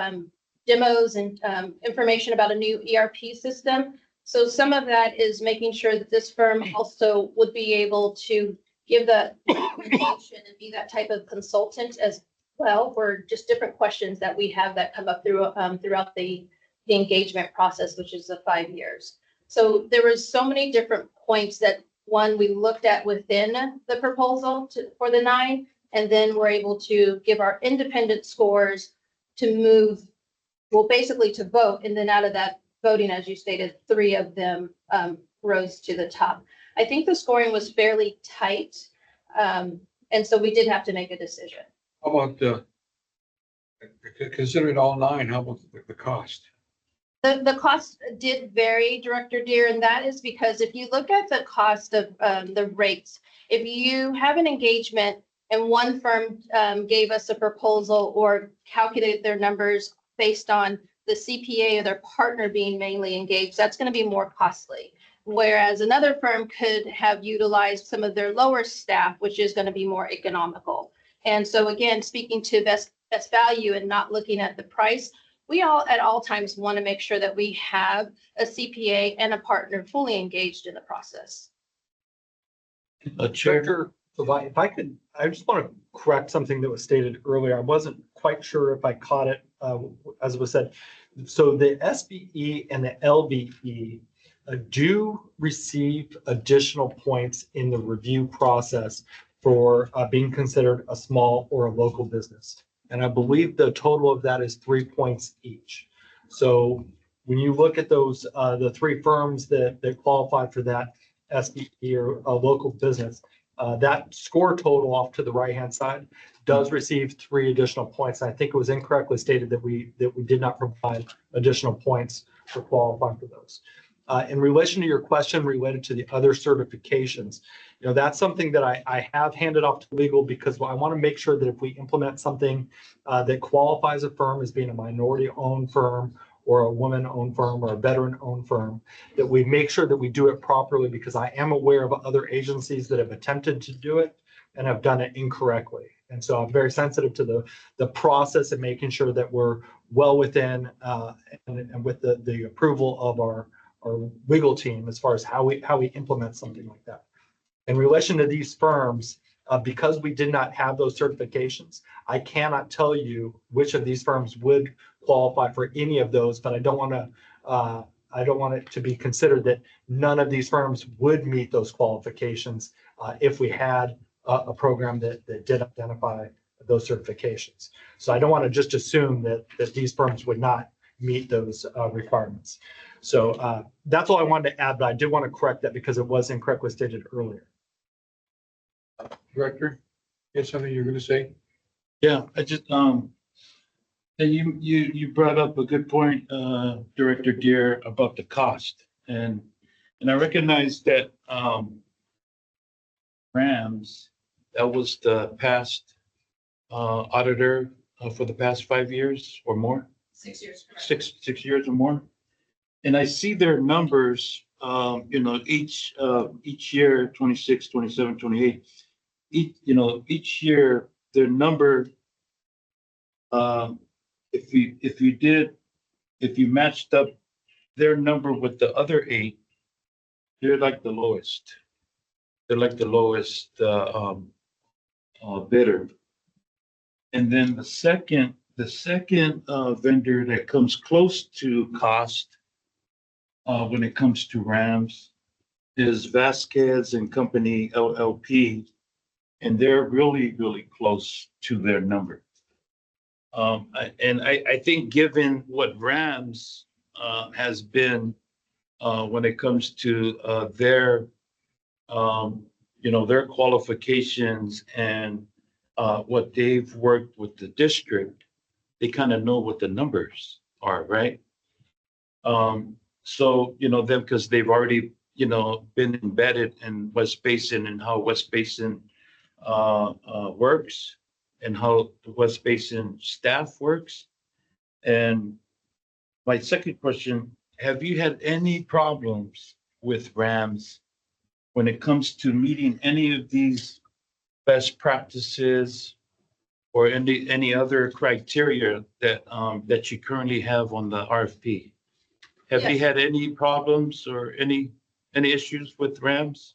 demos and information about a new ERP system. So some of that is making sure that this firm also would be able to give the information and be that type of consultant as well for just different questions that we have that come up throughout the engagement process, which is the 5 years. So there was so many different points that we looked at within the proposal for the 9, and then we're able to give our independent scores to move, well, basically to vote, and then out of that voting, as you stated, 3 of them rose to the top. I think the scoring was fairly tight, and so we did have to make a decision.
How about, considering all 9, how about the cost?
The cost did vary, Director Deere, and that is because if you look at the cost of the rates, if you have an engagement and one firm gave us a proposal or calculated their numbers based on the CPA or their partner being mainly engaged, that's going to be more costly. Whereas another firm could have utilized some of their lower staff, which is going to be more economical. And so again, speaking to best value and not looking at the price, we all at all times want to make sure that we have a CPA and a partner fully engaged in the process.
Chair,
Director, if I could, I just want to correct something that was stated earlier. I wasn't quite sure if I caught it, as it was said. So the SBE and the LBE do receive additional points in the review process for being considered a small or a local business. And I believe the total of that is 3 points each. So when you look at those, the 3 firms that qualify for that SBE or a local business, that score total off to the right-hand side does receive 3 additional points. I think it was incorrectly stated that we did not provide additional points for qualifying for those. In relation to your question related to the other certifications, that's something that I have handed off to legal because I want to make sure that if we implement something that qualifies a firm as being a minority-owned firm or a woman-owned firm or a veteran-owned firm, that we make sure that we do it properly, because I am aware of other agencies that have attempted to do it and have done it incorrectly. And so I'm very sensitive to the process and making sure that we're well within and with the approval of our legal team as far as how we implement something like that. In relation to these firms, because we did not have those certifications, I cannot tell you which of these firms would qualify for any of those, but I don't want it to be considered that none of these firms would meet those qualifications if we had a program that did identify those certifications. So I don't want to just assume that these firms would not meet those requirements. So that's all I wanted to add, but I did want to correct that because it was incorrectly stated earlier.
Director, you have something you're going to say?
yeah, I just, you brought up a good point, Director Deere, about the cost. And I recognize that Rams, that was the past auditor for the past 5 years or more.
6 years.
6 years or more. And I see their numbers, each year, 26, 27, 28, each year, their number, if you matched up their number with the other 8, they're like the lowest. They're like the lowest bidder. And then the second vendor that comes close to cost when it comes to Rams is Vasquez and Company LLP, and they're really, really close to their number. I think given what Rams has been when it comes to their their qualifications and what they've worked with the district, they kind of know what the numbers are, right? So, them, because they've already, been embedded in West Basin and how West Basin works and how the West Basin staff works. And my second question, have you had any problems with Rams when it comes to meeting any of these best practices or any other criteria that you currently have on the RFP? Have you
Yes.
had any problems or any issues with Rams?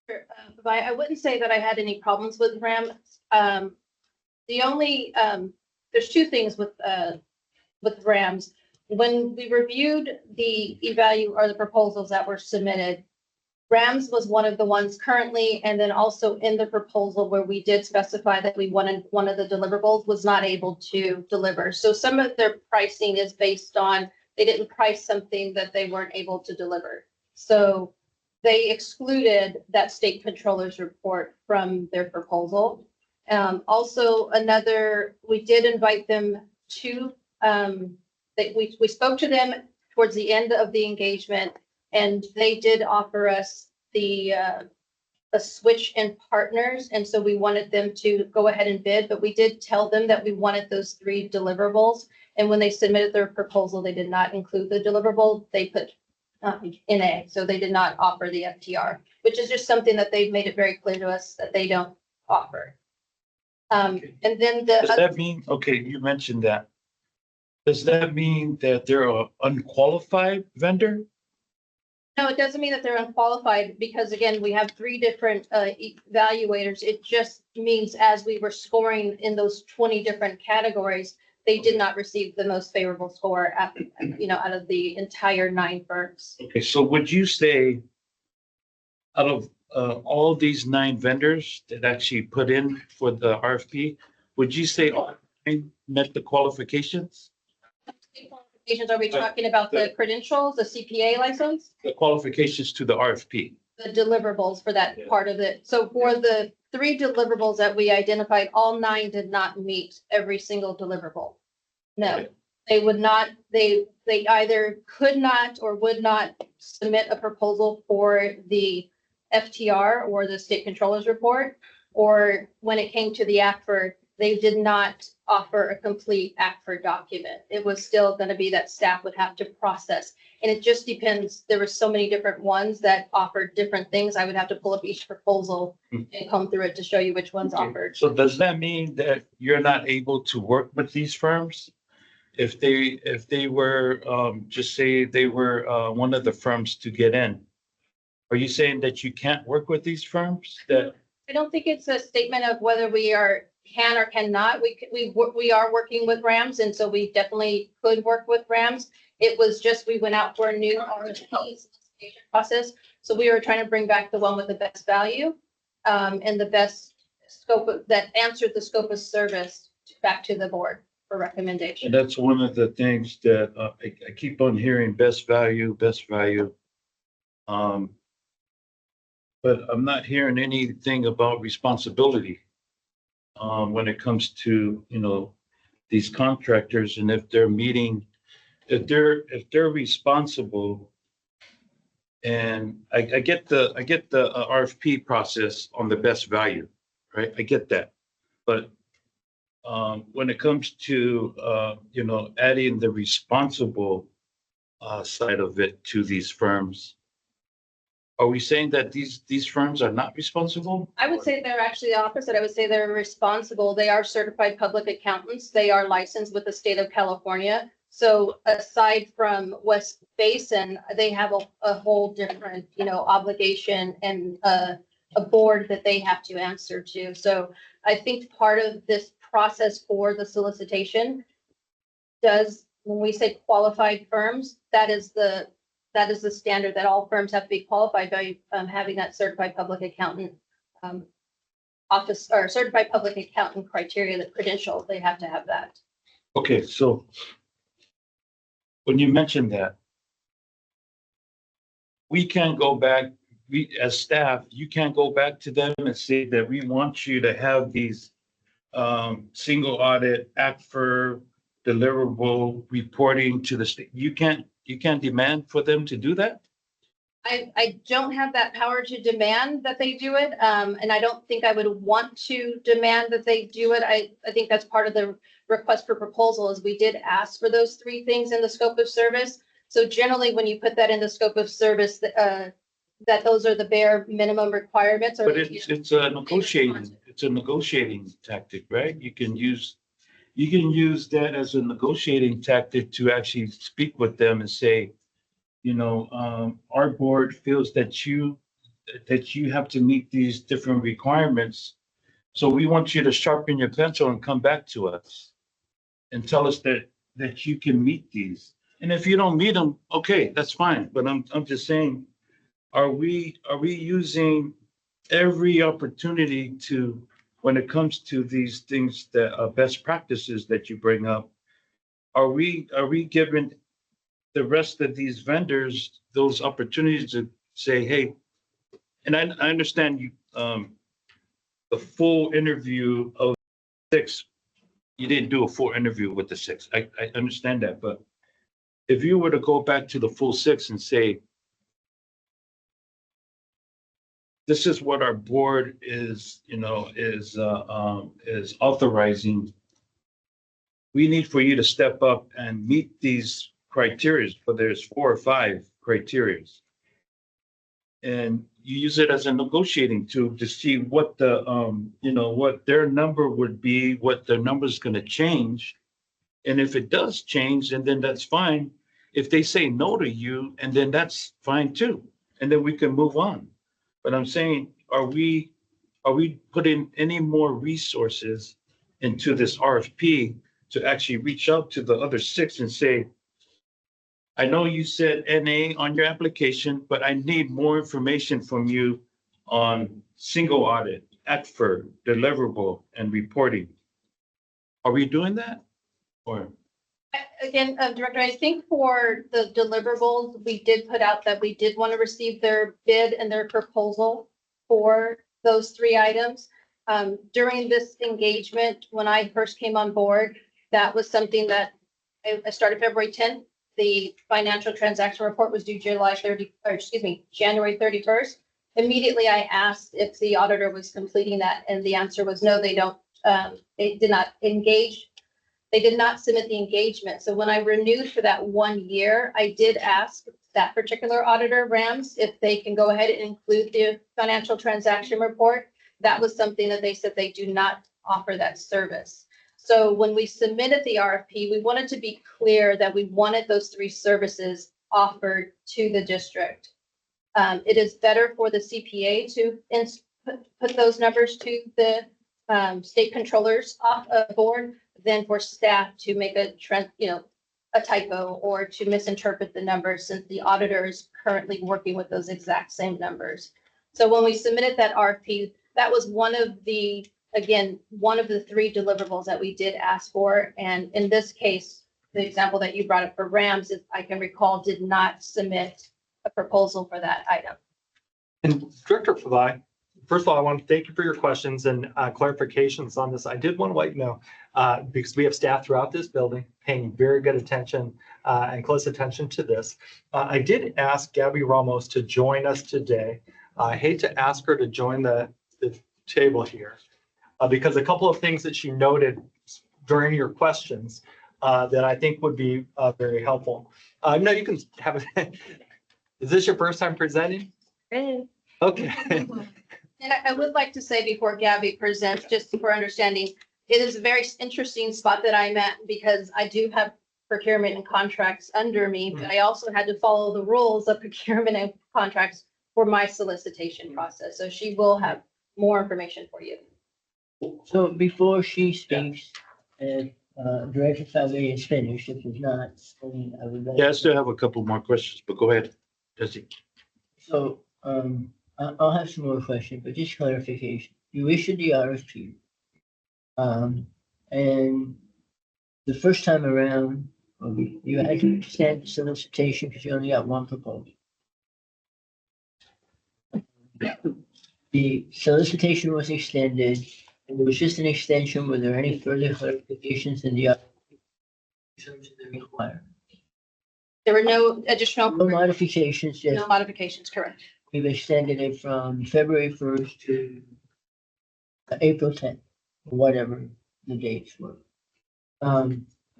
Sure. I wouldn't say that I had any problems with RAM. The only, there's two things with RAMs. When we reviewed the or the proposals that were submitted, RAMs was one of the ones currently, and then also in the proposal where we did specify that we wanted one of the deliverables was not able to deliver. So some of their pricing is based on, they didn't price something that they weren't able to deliver. So they excluded that state controller's report from their proposal. Also we did invite them to, we spoke to them towards the end of the engagement, and they did offer us a switch in partners. And so we wanted them to go ahead and bid, but we did tell them that we wanted those 3 deliverables. And when they submitted their proposal, they did not include the deliverable. They put NA, so they did not offer the FTR, which is just something that they've made it very clear to us that they don't offer. And then
Does that mean, okay, you mentioned that. Does that mean that they're an unqualified vendor?
No, it doesn't mean that they're unqualified, because again, we have 3 different evaluators. It just means as we were scoring in those 20 different categories, they did not receive the most favorable score out of the entire 9 firms.
Okay, so would you say out of all these 9 vendors that actually put in for the RFP, would you say all 9 met the qualifications?
Qualifications, are we talking about the credentials, the CPA license?
The qualifications to the RFP?
The deliverables for that part of it. So for the 3 deliverables that we identified, all 9 did not meet every single deliverable. No, they would not, they either could not or would not submit a proposal for the FTR or the state controller's report, or when it came to the ACFR, they did not offer a complete ACFR document. It was still going to be that staff would have to process. And it just depends. There were so many different ones that offered different things. I would have to pull up each proposal and come through it to show you which ones offered.
So does that mean that you're not able to work with these firms? If they were, just say they were one of the firms to get in, are you saying that you can't work with these firms? That
I don't think it's a statement of whether we can or cannot. We are working with Rams, and so we definitely could work with Rams. It was just, we went out for a new RFP process. So we were trying to bring back the one with the best value and the best scope that answered the scope of service back to the board for recommendation.
And that's one of the things that I keep on hearing, best value, best value. But I'm not hearing anything about responsibility when it comes to, these contractors, and if they're meeting, if they're responsible. And I get the RFP process on the best value, right? I get that. But when it comes to, adding the responsible side of it to these firms, are we saying that these firms are not responsible?
I would say they're actually the opposite. I would say they're responsible. They are certified public accountants. They are licensed with the state of California. So aside from West Basin, they have a whole different, obligation and a board that they have to answer to. So I think part of this process for the solicitation when we say qualified firms, that is the standard that all firms have to be qualified by having that certified public accountant office or certified public accountant criteria, the credential, they have to have that.
Okay, so when you mentioned that, we can't go back, we, as staff, you can't go back to them and say that we want you to have these single audit, ACFR, deliverable reporting to the state. You can't demand for them to do that?
I don't have that power to demand that they do it. And I don't think I would want to demand that they do it. I think that's part of the request for proposal is we did ask for those three things in the scope of service. So generally, when you put that in the scope of service, that those are the bare minimum requirements or.
But it's a negotiating tactic, right? You can use that as a negotiating tactic to actually speak with them and say, our board feels that you have to meet these different requirements. So we want you to sharpen your pencil and come back to us and tell us that you can meet these. And if you don't meet them, okay, that's fine. But I'm just saying, are we using every opportunity to, when it comes to these things that are best practices that you bring up, are we giving the rest of these vendors those opportunities to say, hey, and I understand you, the full interview of 6, you didn't do a full interview with the 6. I understand that, but if you were to go back to the full 6 and say, this is what our board is authorizing. We need for you to step up and meet these criteria, but there's 4 or 5 criteria. And you use it as a negotiating tool to see what the, what their number would be, what their number is going to change. And if it does change, and then that's fine. If they say no to you, and then that's fine too. And then we can move on. But I'm saying, are we putting any more resources into this RFP to actually reach out to the other 6 and say, I know you said NA on your application, but I need more information from you on single audit, ACFR, deliverable, and reporting. Are we doing that? Or?
Again, Director, I think for the deliverables, we did put out that we did want to receive their bid and their proposal for those 3 items. During this engagement, when I first came on board, that was something that I started February 10th. The financial transaction report was due January 31st. Immediately, I asked if the auditor was completing that, and the answer was no, they don't. They did not engage. They did not submit the engagement. So when I renewed for that 1 year, I did ask that particular auditor, Rams, if they can go ahead and include the financial transaction report. That was something that they said they do not offer that service. So when we submitted the RFP, we wanted to be clear that we wanted those 3 services offered to the district. It is better for the CPA to put those numbers to the state controllers board than for staff to make a typo or to misinterpret the numbers, since the auditor is currently working with those exact same numbers. So when we submitted that RFP, that was one of the 3 deliverables that we did ask for. And in this case, the example that you brought up for Rams, if I can recall, did not submit a proposal for that item.
And Director Favai, first of all, I want to thank you for your questions and clarifications on this. I did want to let you know, because we have staff throughout this building paying very good attention and close attention to this. I did ask Gabby Ramos to join us today. I hate to ask her to join the table here because a couple of things that she noted during your questions that I think would be very helpful. No, you can have it. Is this your first time presenting? Okay.
And I would like to say before Gabby presents, just for understanding, it is a very interesting spot that I'm at because I do have procurement and contracts under me, but I also had to follow the rules of procurement and contracts for my solicitation process. So she will have more information for you.
So before she speaks, if Director Favre is finished, if he's not, then I would.
Yeah, I still have a couple more questions, but go ahead. Jesse.
So, I'll have some more questions, but just clarification. You issued the RFP. And the first time around, you had to extend solicitation because you only got one proposal. The solicitation was extended, and it was just an extension. Were there any further clarifications in the other terms of the requirement?
There were no additional,
No modifications, just
no modifications, correct?
we've extended it from February 1st to April 10th, or whatever the dates were.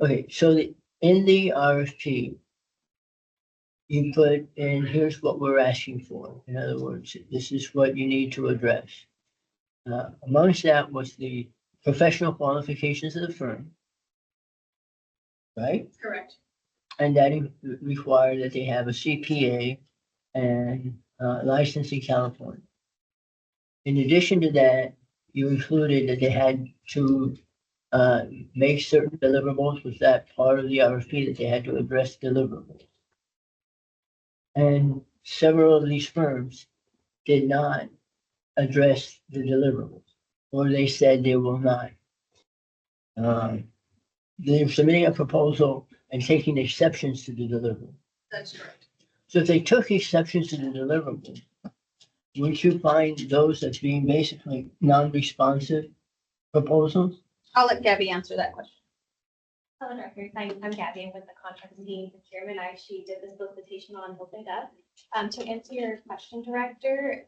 Okay, so in the RFP, you put in, here's what we're asking for. In other words, this is what you need to address. Amongst that was the professional qualifications of the firm, right?
Correct.
And that required that they have a CPA and license in California. In addition to that, you included that they had to make certain deliverables. Was that part of the RFP, that they had to address deliverables? And several of these firms did not address the deliverables, or they said they will not. They're submitting a proposal and taking exceptions to the deliverable.
That's correct.
So if they took exceptions to the deliverable, wouldn't you find those as being basically non-responsive proposals?
I'll let Gabby answer that question.
Hello, directors. I'm Gabby. I'm with the contract team procurement. I actually did the solicitation on opening up. To answer your question, director,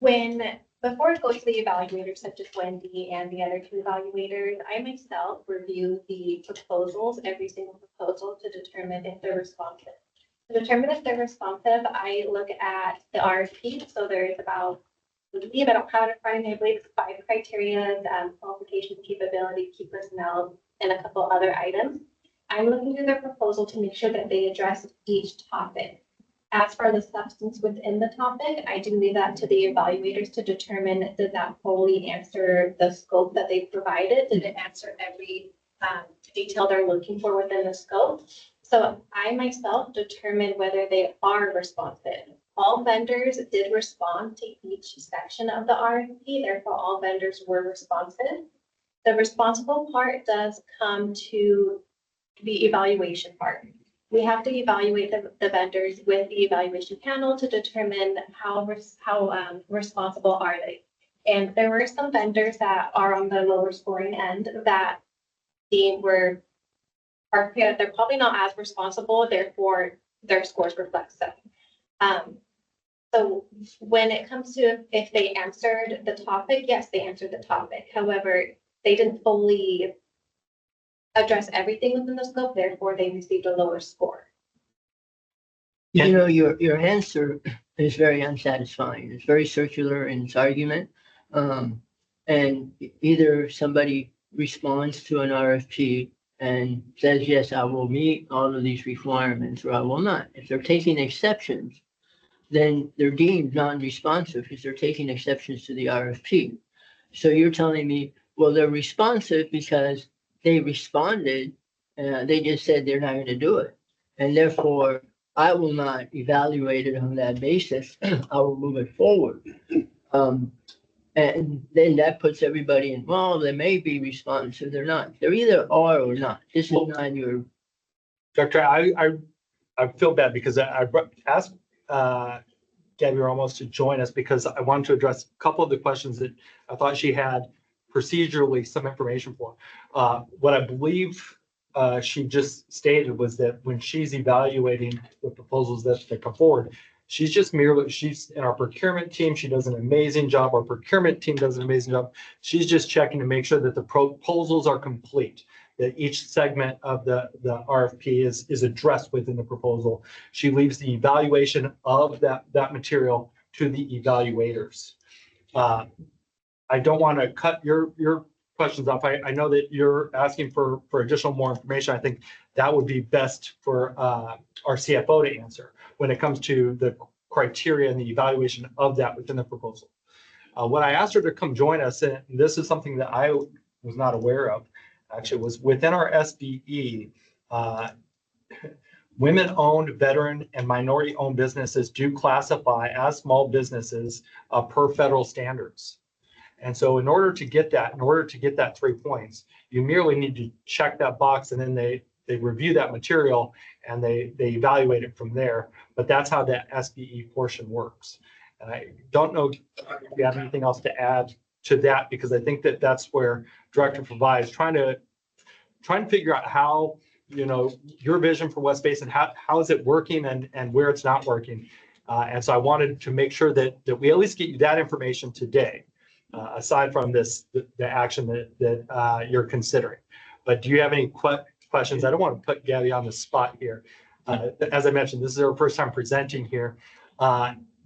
before it goes to the evaluators such as Wendy and the other two evaluators, I myself review the proposals, every single proposal, to determine if they're responsive. To determine if they're responsive, I look at the RFP. So there's about, I believe, I don't have it in front of me, I believe it's 5 criteria, qualifications, capability, key personnel, and a couple other items. I'm looking through their proposal to make sure that they address each topic. As for the substance within the topic, I do leave that to the evaluators to determine, did that fully answer the scope that they provided? Did it answer every detail they're looking for within the scope? So I myself determine whether they are responsive. All vendors did respond to each section of the RFP, therefore all vendors were responsive. The responsible part does come to the evaluation part. We have to evaluate the vendors with the evaluation panel to determine how responsible are they. And there were some vendors that are on the lower scoring end that they're probably not as responsible, therefore their scores reflect so. So when it comes to if they answered the topic, yes, they answered the topic. However, they didn't fully address everything within the scope, therefore they received a lower score.
You know, your answer is very unsatisfying. It's very circular in its argument. And either somebody responds to an RFP and says, yes, I will meet all of these requirements, or I will not. If they're taking exceptions, then they're deemed non-responsive because they're taking exceptions to the RFP. So you're telling me, well, they're responsive because they responded, they just said they're not going to do it. And therefore, I will not evaluate it on that basis. I will move it forward. And then that puts everybody in, well, they may be responsive, they're not. They're either are or not. This is not your.
Doctor, I feel bad because I asked Gabby Ramos to join us because I wanted to address a couple of the questions that I thought she had procedurally some information for. What I believe she just stated was that when she's evaluating the proposals that come forward, she's in our procurement team. She does an amazing job. Our procurement team does an amazing job. She's just checking to make sure that the proposals are complete, that each segment of the RFP is addressed within the proposal. She leaves the evaluation of that material to the evaluators. I don't want to cut your questions off. I know that you're asking for additional more information. I think that would be best for our CFO to answer when it comes to the criteria and the evaluation of that within the proposal. When I asked her to come join us, and this is something that I was not aware of, actually, was within our SBE, women-owned, veteran, and minority-owned businesses do classify as small businesses per federal standards. And so in order to get that 3 points, you merely need to check that box and then they review that material and they evaluate it from there. But that's how that SBE portion works. And I don't know if you have anything else to add to that, because I think that that's where Director Provide is trying to figure out how, your vision for West Basin, how is it working and where it's not working. And so I wanted to make sure that we at least get you that information today, aside from the action that you're considering. But do you have any questions? I don't want to put Gabby on the spot here. As I mentioned, this is her first time presenting here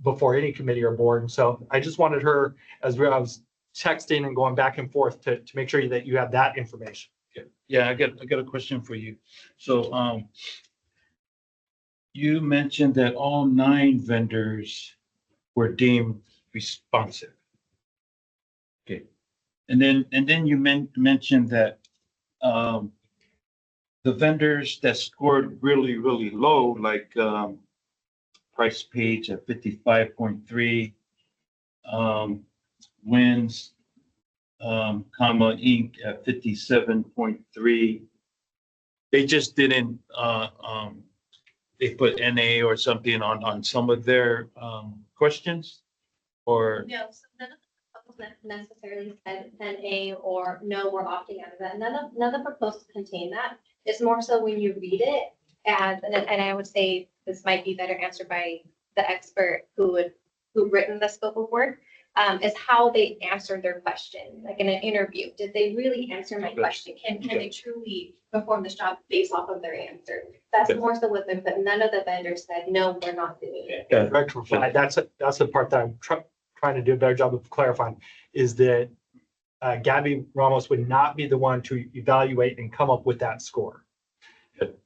before any committee or board. And so I just wanted her, as I was texting and going back and forth, to make sure that you have that information.
Yeah, I got a question for you. So, you mentioned that all 9 vendors were deemed responsive. Okay. And then you mentioned that, the vendors that scored really, really low, like, Price Page at 55.3, Wins, Inc. at 57.3. They just didn't, they put NA or something on some of their questions, or?
No, so none of the proposals necessarily said NA or no, we're opting out of that. None of the proposals contain that. It's more so when you read it, and I would say this might be better answered by the expert who written the scope of work, is how they answered their question, like in an interview. Did they really answer my question? Can they truly perform this job based off of their answer? That's more so what but none of the vendors said, no, we're not doing it.
Yeah, Director Provide, that's the part that I'm trying to do a better job of clarifying, is that Gabby Ramos would not be the one to evaluate and come up with that score.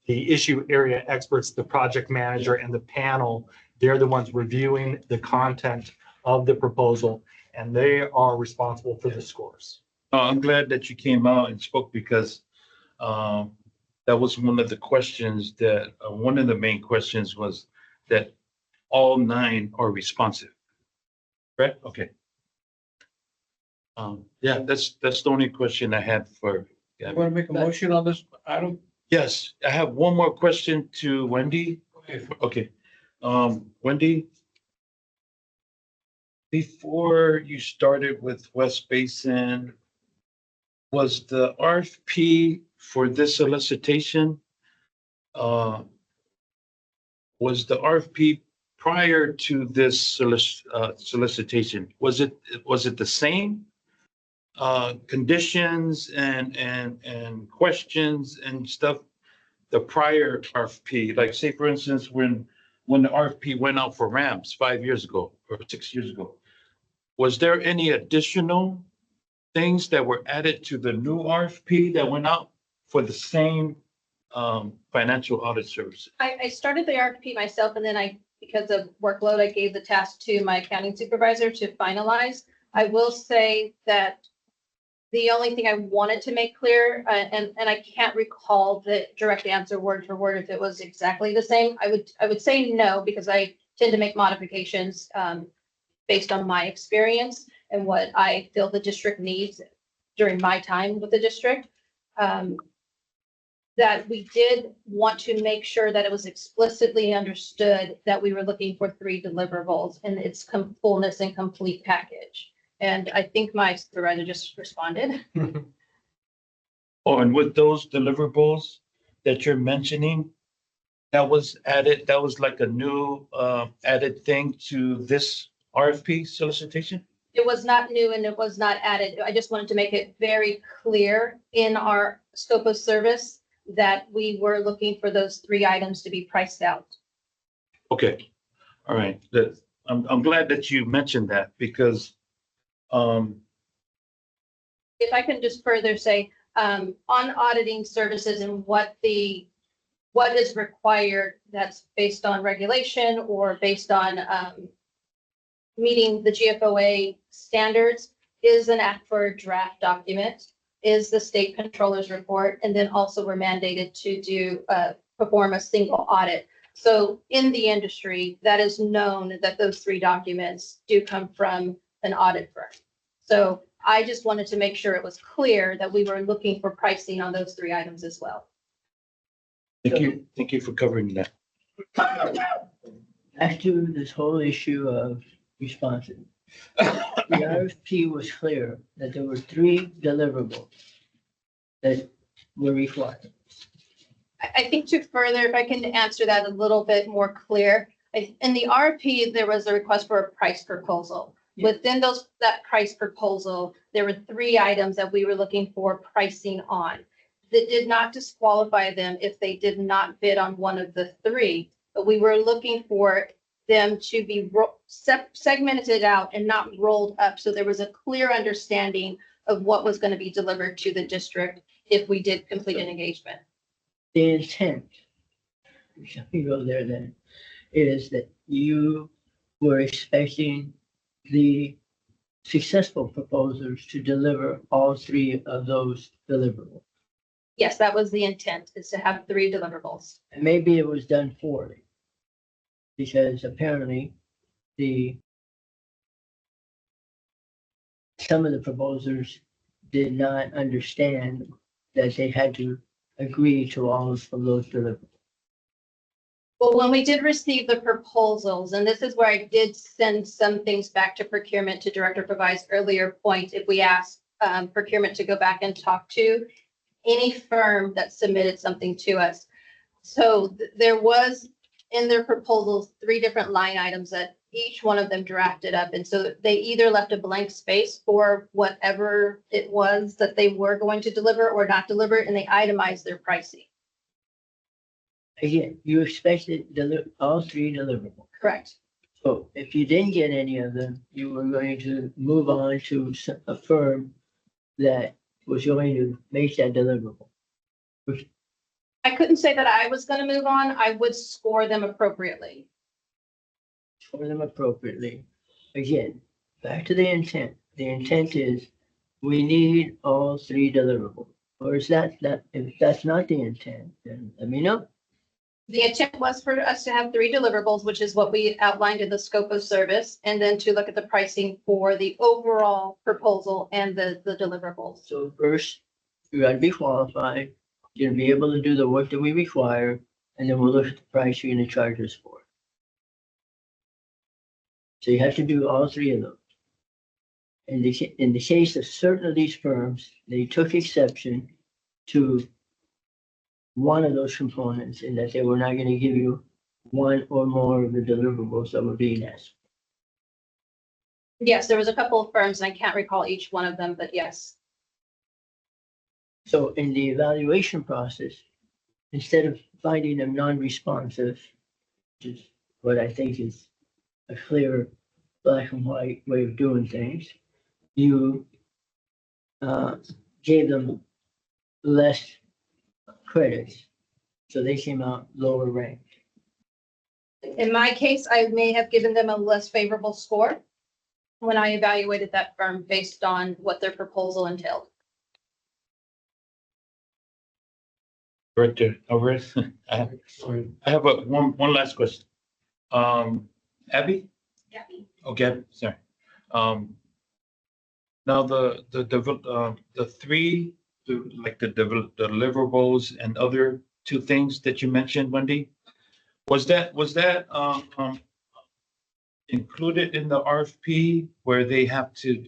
The issue area experts, the project manager and the panel, they're the ones reviewing the content of the proposal, and they are responsible for the scores.
I'm glad that you came out and spoke, because that was one of the questions that, one of the main questions was that all 9 are responsive. Correct? Okay. Yeah, that's the only question I had for
You
Gabby.
want to make a motion on this item?
Yes, I have one more question to Wendy. Okay. Wendy, before you started with West Basin, was the RFP for this solicitation, was the RFP prior to this solicitation, was it the same conditions and questions and stuff, the prior RFP? Like, say for instance, when the RFP went out for ramps 5 years ago or 6 years ago, was there any additional things that were added to the new RFP that went out for the same financial audit services?
I started the RFP myself, and then because of workload, I gave the task to my accounting supervisor to finalize. I will say that the only thing I wanted to make clear, and I can't recall the direct answer word for word if it was exactly the same. I would say no, because I tend to make modifications based on my experience and what I feel the district needs during my time with the district. That we did want to make sure that it was explicitly understood that we were looking for 3 deliverables in its fullness and complete package. And I think my supervisor just responded.
Oh, and with those deliverables that you're mentioning, that was added, that was like a new added thing to this RFP solicitation?
It was not new and it was not added. I just wanted to make it very clear in our scope of service that we were looking for those 3 items to be priced out.
Okay, all right. I'm glad that you mentioned that, because
If I can just further say, on auditing services and what is required, that's based on regulation or based on meeting the GFOA standards, is an act for a draft document, is the state controller's report, and then also we're mandated to perform a single audit. So in the industry, that is known that those 3 documents do come from an audit firm. So I just wanted to make sure it was clear that we were looking for pricing on those three items as well.
Thank you. Thank you for covering that.
Back to this whole issue of responsive. The RFP was clear that there were three deliverables that were required.
I think to further, if I can answer that a little bit more clear, in the RFP, there was a request for a price proposal.
Yeah.
Within that price proposal, there were three items that we were looking for pricing on. That did not disqualify them if they did not bid on one of the three, but we were looking for them to be segmented out and not rolled up. So there was a clear understanding of what was going to be delivered to the district if we did complete an engagement.
The intent, let me go there then, is that you were expecting the successful proposers to deliver all three of those deliverables.
Yes, that was the intent, is to have three deliverables.
And maybe it was done poorly. Because apparently some of the proposers did not understand that they had to agree to all of those deliverables.
Well, when we did receive the proposals, and this is where I did send some things back to procurement to Director Pavai's earlier point, if we asked procurement to go back and talk to any firm that submitted something to us. So there was in their proposals, three different line items that each one of them drafted up. And so they either left a blank space for whatever it was that they were going to deliver or not deliver, and they itemized their pricing.
Again, you expected all three deliverables.
Correct.
So if you didn't get any of them, you were going to move on to a firm that was going to make that deliverable.
I couldn't say that I was going to move on. I would score them appropriately.
Score them appropriately. Again, back to the intent. The intent is we need all three deliverables. Or is that if that's not the intent, then let me know.
The intent was for us to have three deliverables, which is what we outlined in the scope of service, and then to look at the pricing for the overall proposal and the deliverables.
So first, you got to be qualified. You're going to be able to do the work that we require, and then we'll look at the price you're going to charge us for. So you have to do all three of those. In the case of certain of these firms, they took exception to one of those components in that they were not going to give you one or more of the deliverables that were being asked.
Yes, there was a couple of firms, and I can't recall each one of them, but yes.
So in the evaluation process, instead of finding them non-responsive, which is what I think is a clear black and white way of doing things, you gave them less credits, so they came out lower ranked.
In my case, I may have given them a less favorable score when I evaluated that firm based on what their proposal entailed.
Director Alvarez, I have one last question. Abby?
Gabby.
Oh, Gabby, sorry. Now the three, like the deliverables and other two things that you mentioned, Wendy, was that included in the RFP where they have to?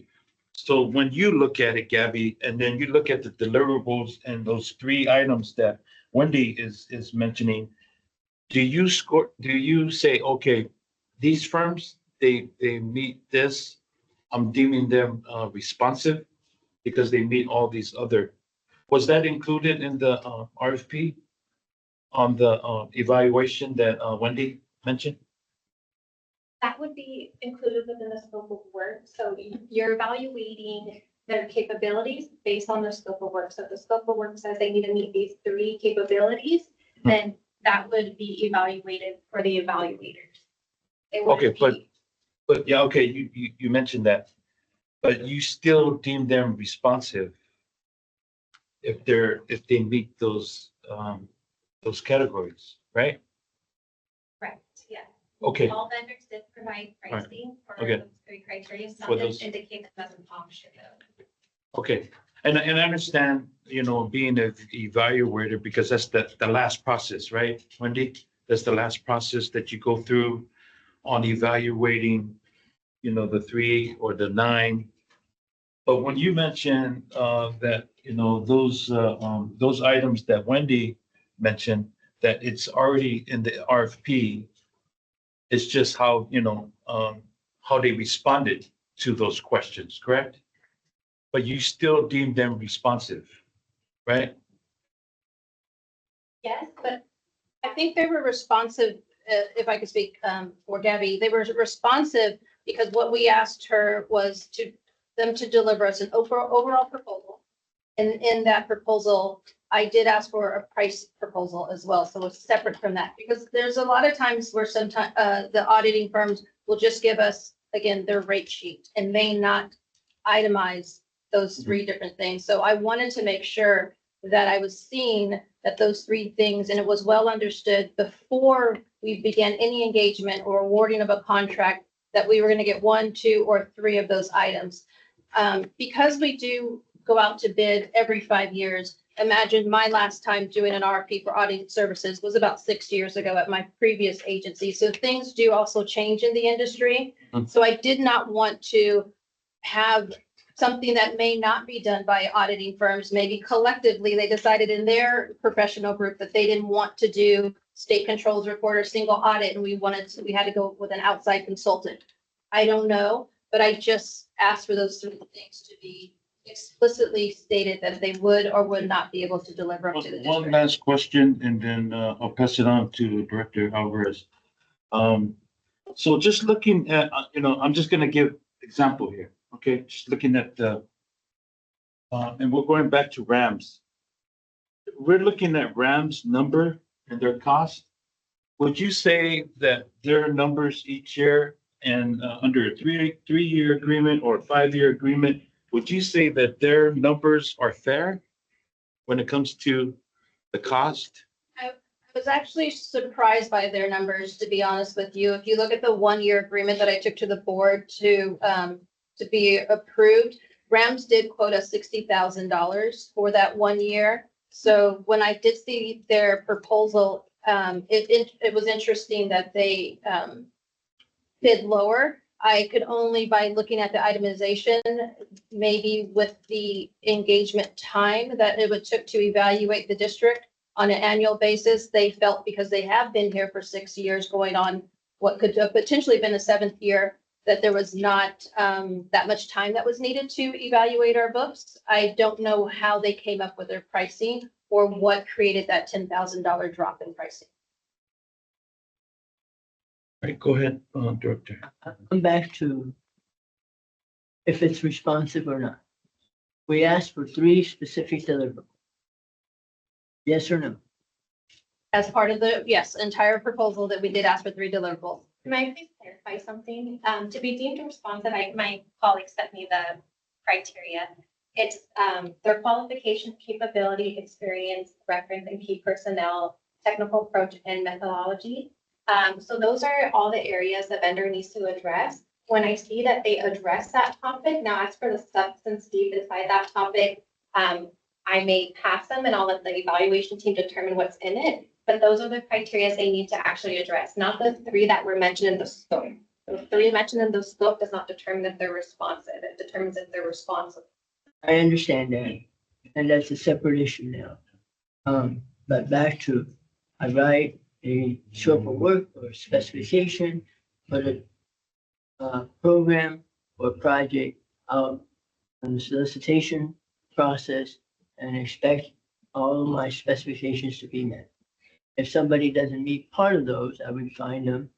So when you look at it, Gabby, and then you look at the deliverables and those three items that Wendy is mentioning, do you say, okay, these firms, they meet this, I'm deeming them responsive because they meet all these other, was that included in the RFP on the evaluation that Wendy mentioned?
That would be included within the scope of work. So you're evaluating their capabilities based on their scope of work. So if the scope of work says they need to meet these three capabilities, then that would be evaluated for the evaluators. It wouldn't
Okay,
be-
but yeah, okay, you mentioned that, but you still deem them responsive if they meet those categories, right?
Correct, yeah.
Okay.
All vendors did provide pricing for
Okay.
those three criteria.
For
Some
those-
did indicate that that's an option though.
Okay, and I understand, being an evaluator, because that's the last process, right, Wendy? That's the last process that you go through on evaluating, the 3 or the 9. But when you mention that, those items that Wendy mentioned, that it's already in the RFP, it's just how they responded to those questions, correct? But you still deem them responsive, right?
Yes, but I think they were responsive, if I could speak for Gabby, they were responsive because what we asked her was them to deliver us an overall proposal. And in that proposal, I did ask for a price proposal as well, so it's separate from that. Because there's a lot of times where sometimes the auditing firms will just give us, again, their rate sheet and may not itemize those 3 different things. So I wanted to make sure that I was seeing that those 3 things, and it was well understood before we began any engagement or awarding of a contract, that we were going to get 1, 2, or 3 of those items. Because we do go out to bid every 5 years, imagine my last time doing an RFP for audit services was about 6 years ago at my previous agency. So things do also change in the industry. So I did not want to have something that may not be done by auditing firms. Maybe collectively, they decided in their professional group that they didn't want to do state controls report or single audit, and we had to go with an outside consultant. I don't know, but I just asked for those 3 things to be explicitly stated that they would or would not be able to deliver up to the
One
district.
last question, and then I'll pass it on to Director Alvarez. So just looking at, I'm just gonna give example here, okay? Just looking at and we're going back to Rams. We're looking at Rams number and their cost. Would you say that their numbers each year and under a 3-year agreement or a 5-year agreement, would you say that their numbers are fair when it comes to the cost?
I was actually surprised by their numbers, to be honest with you. If you look at the 1-year agreement that I took to the board to be approved, Rams did quote us $60,000 for that 1 year. So when I did see their proposal, it was interesting that they bid lower. I could only, by looking at the itemization, maybe with the engagement time that it would took to evaluate the district on an annual basis, they felt because they have been here for 6 years, going on what could have potentially been a 7th year, that there was not that much time that was needed to evaluate our books. I don't know how they came up with their pricing or what created that $10,000 drop in pricing.
All right, go ahead, Director.
Come back to if it's responsive or not. We asked for 3 specific deliverables. Yes or no?
As part of the, yes, entire proposal that we did ask for 3 deliverables.
May I please clarify something? To be deemed responsive, my colleague sent me the criteria. It's their qualification, capability, experience, reference, and key personnel, technical approach, and methodology. So those are all the areas the vendor needs to address. When I see that they address that topic, now as for the substance deep inside that topic, I may pass them and I'll let the evaluation team determine what's in it. But those are the criteria they need to actually address, not the 3 that were mentioned in the scope. The 3 mentioned in the scope does not determine if they're responsive. It determines if they're responsive.
I understand that. And that's a separate issue now. But back to, I write a scope of work or specification for the program or project out on the solicitation process and expect all of my specifications to be met. If somebody doesn't meet part of those, I would find them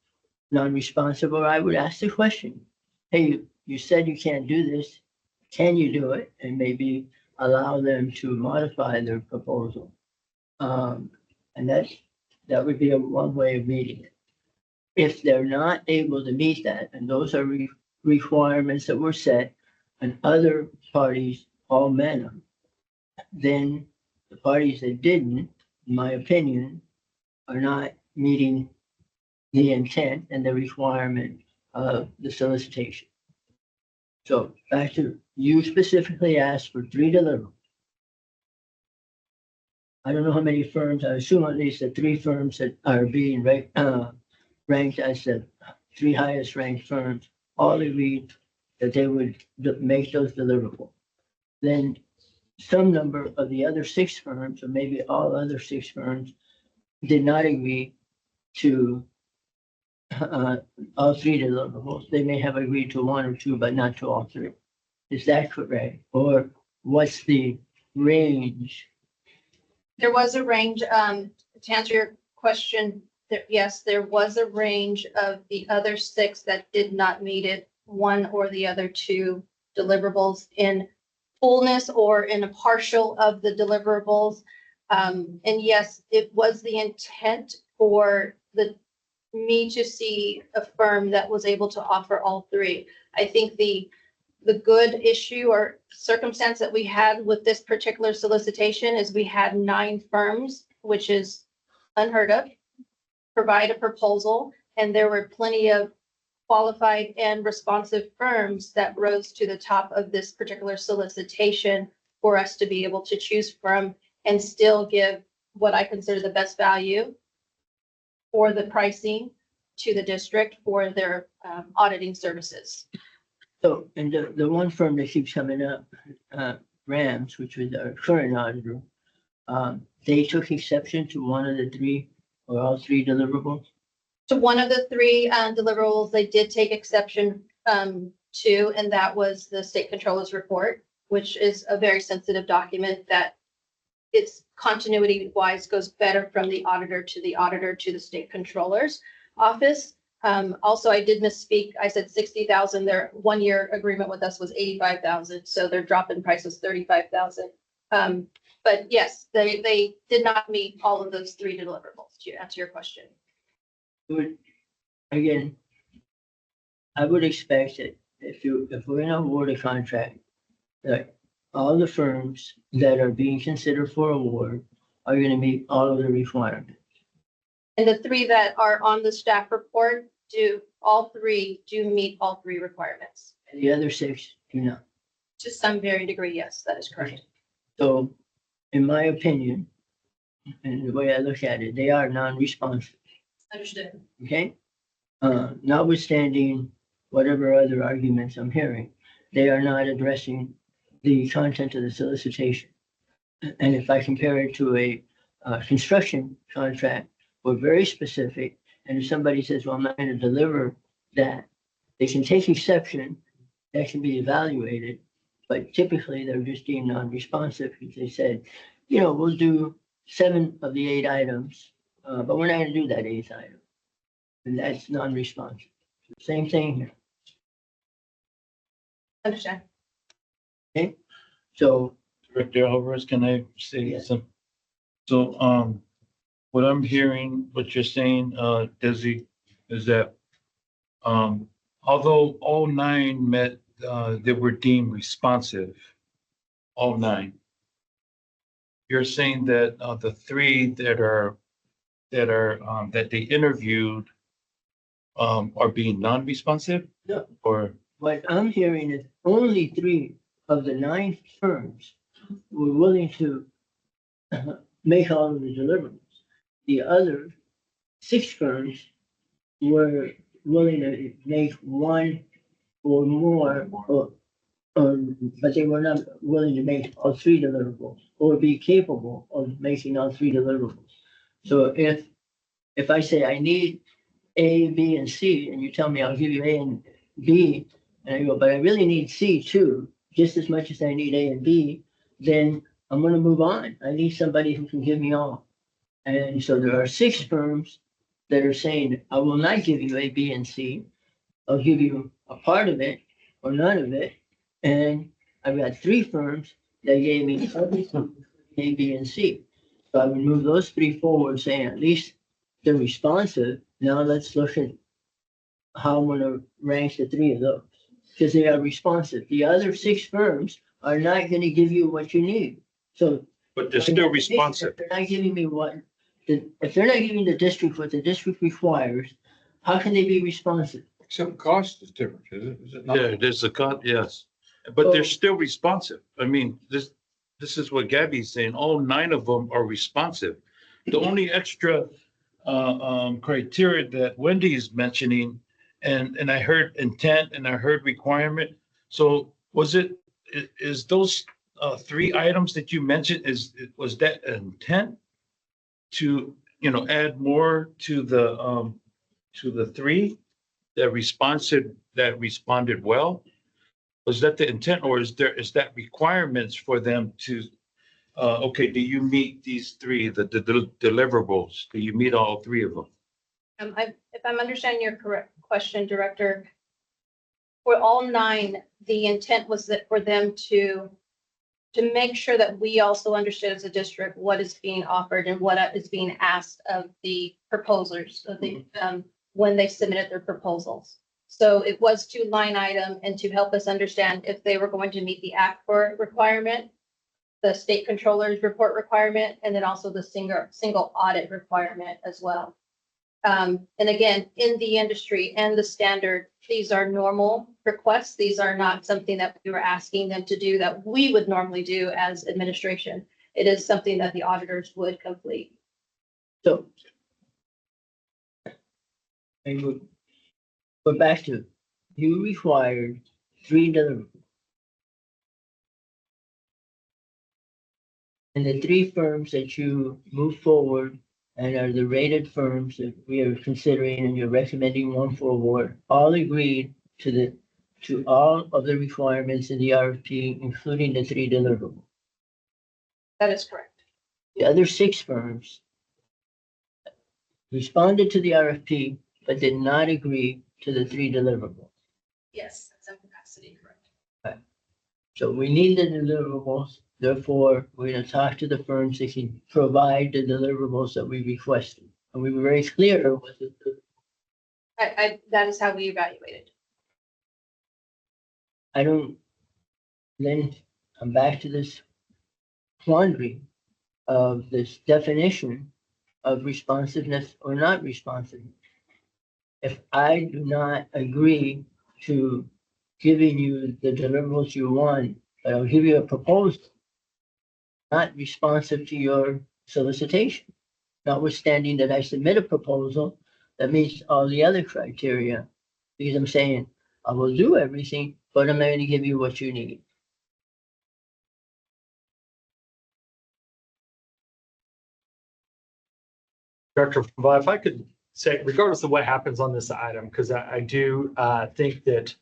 non-responsive, or I would ask the question, hey, you said you can't do this. Can you do it? And maybe allow them to modify their proposal. And that would be one way of meeting it. If they're not able to meet that, and those are requirements that were set and other parties all met them, then the parties that didn't, in my opinion, are not meeting the intent and the requirement of the solicitation. So back to, you specifically asked for 3 deliverables. I don't know how many firms, I assume at least the 3 firms that are being ranked as the 3 highest ranked firms, all agreed that they would make those deliverable. Then some number of the other 6 firms, or maybe all other 6 firms, did not agree to all 3 deliverables. They may have agreed to 1 or 2, but not to all 3. Is that correct? Or what's the range?
There was a range, to answer your question, yes, there was a range of the other 6 that did not meet it, 1 or the other 2 deliverables in fullness or in a partial of the deliverables. And yes, it was the intent for me to see a firm that was able to offer all 3. I think the good issue or circumstance that we had with this particular solicitation is we had 9 firms, which is unheard of, provide a proposal, and there were plenty of qualified and responsive firms that rose to the top of this particular solicitation for us to be able to choose from and still give what I consider the best value for the pricing to the district for their auditing services.
So, and the one firm that keeps coming up, Rams, which was our current auditor, they took exception to 1 of the 3 or all 3 deliverables.
To one of the 3 deliverables, they did take exception to, and that was the state controller's report, which is a very sensitive document that its continuity wise goes better from the auditor to the state controller's office. Also, I did misspeak. I said 60,000. Their 1-year agreement with us was 85,000. So their drop in price was 35,000. But yes, they did not meet all of those 3 deliverables, to answer your question.
Again, I would expect that if we're gonna award a contract, that all the firms that are being considered for award are gonna meet all of the requirements.
And the 3 that are on the staff report all 3 meet all 3 requirements.
And the other 6 do not.
To some varying degree, yes, that is correct.
So, in my opinion, and the way I look at it, they are non-responsive,
Understood.
okay? Notwithstanding whatever other arguments I'm hearing, they are not addressing the content of the solicitation. And if I compare it to a construction contract, we're very specific. And if somebody says, well, I'm not going to deliver that, they can take exception, that can be evaluated. But typically they're just deemed non-responsive because they said, we'll do 7 of the 8 items, but we're not going to do that 8th item. And that's non-responsive. Same thing here.
Understand.
Okay, so
Director Alvarez, can I say
Yes.
something? So, what I'm hearing, what you're saying, Desi, is that, although all 9 met, they were deemed responsive, all 9. You're saying that, the 3 that they interviewed, are being non-responsive?
No.
Or,
what I'm hearing is only 3 of the 9 firms were willing to make all of the deliverables. The other 6 firms were willing to make 1 or more, but they were not willing to make all 3 deliverables or be capable of making all 3 deliverables. So if I say I need A, B, and C, and you tell me I'll give you A and B, and I go, but I really need C too, just as much as I need A and B, then I'm going to move on. I need somebody who can give me all. And so there are 6 firms that are saying, I will not give you A, B, and C. I'll give you a part of it or none of it. And I've got 3 firms that gave me everything, A, B, and C. So I would move those 3 forward, saying at least they're responsive. Now let's look at how I'm going to rank the 3 of those because they are responsive. The other 6 firms are not going to give you what you need. So,
but they're still responsive.
If they're not giving me if they're not giving the district what the district requires, how can they be responsive?
Some cost is different, is it not?
Yeah, there's a cut, yes, but they're still responsive. I mean, this is what Gabby's saying. All 9 of them are responsive. The only extra criteria that Wendy is mentioning, and I heard intent and I heard requirement. So was it, is those 3 items that you mentioned, was that intent to, add more to the 3 that responded well? Was that the intent, or is that requirements for them to, okay, do you meet these 3, the deliverables? Do you meet all 3 of them?
If I'm understanding your correct question, Director, for all 9, the intent was that for them to make sure that we also understood as a district what is being offered and what is being asked of the proposers, of the, when they submitted their proposals. So it was to line item and to help us understand if they were going to meet the ACFR requirement, the state controller's report requirement, and then also the single audit requirement as well. And again, in the industry and the standard, these are normal requests. These are not something that we were asking them to do that we would normally do as administration. It is something that the auditors would complete.
So. And we're back to, you required 3 deliverables. And the 3 firms that you move forward and are the rated firms that we are considering and you're recommending one for award, all agreed to all of the requirements in the RFP, including the 3 deliverables.
That is correct.
The other 6 firms responded to the RFP, but did not agree to the 3 deliverables.
Yes, that's in capacity, correct.
So we need the deliverables. Therefore, we're going to talk to the firms that can provide the deliverables that we requested. And we were very clear with it.
That is how we evaluated.
Then I'm back to this quandary of this definition of responsiveness or not responsiveness. If I do not agree to giving you the deliverables you want, but I'll give you a proposal not responsive to your solicitation, notwithstanding that I submit a proposal that meets all the other criteria, because I'm saying I will do everything, but I'm not going to give you what you need.
Director, well, if I could say, regardless of what happens on this item, because I do think that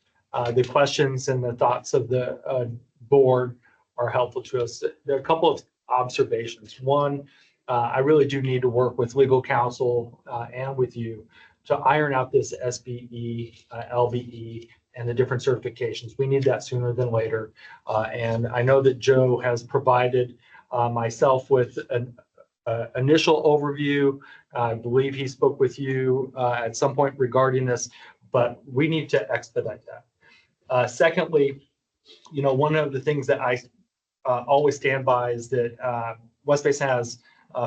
the questions and the thoughts of the board are helpful to us. There are a couple of observations. One, I really do need to work with legal counsel and with you to iron out this SBE, LBE, and the different certifications. We need that sooner than later. And I know that Joe has provided myself with an initial overview. I believe he spoke with you at some point regarding this, but we need to expedite that. Secondly, one of the things that I always stand by is that West Basin has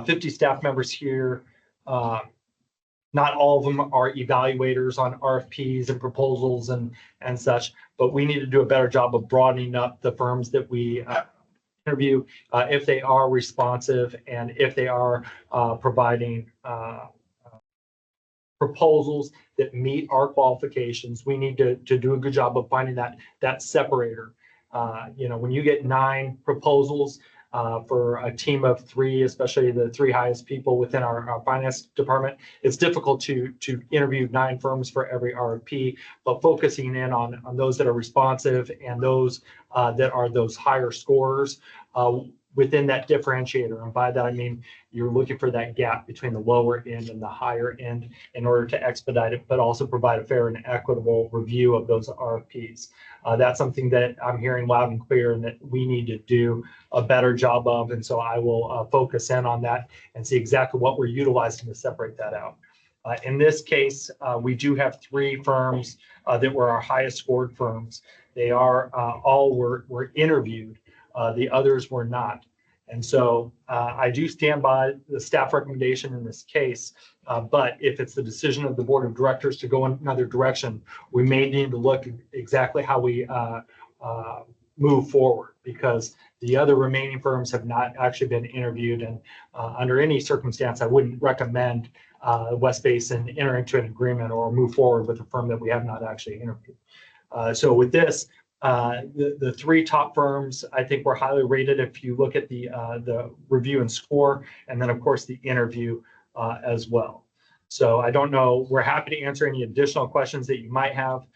50 staff members here. Not all of them are evaluators on RFPs and proposals and such, but we need to do a better job of broadening up the firms that we interview if they are responsive and if they are providing proposals that meet our qualifications. We need to do a good job of finding that separator. When you get 9 proposals for a team of 3, especially the 3 highest people within our finance department, it's difficult to interview 9 firms for every RFP, but focusing in on those that are responsive and those that are those higher scorers within that differentiator. And by that, I mean, you're looking for that gap between the lower end and the higher end in order to expedite it, but also provide a fair and equitable review of those RFPs. That's something that I'm hearing loud and clear and that we need to do a better job of. And so I will focus in on that and see exactly what we're utilizing to separate that out. In this case, we do have 3 firms that were our highest scored firms. They are all were interviewed. The others were not. And so I do stand by the staff recommendation in this case. But if it's the decision of the board of directors to go in another direction, we may need to look at exactly how we move forward, because the other remaining firms have not actually been interviewed. And under any circumstance, I wouldn't recommend West Basin enter into an agreement or move forward with a firm that we have not actually interviewed. So with this, the three top firms, I think, were highly rated if you look at the review and score, and then of course the interview as well. So I don't know, we're happy to answer any additional questions that you might have,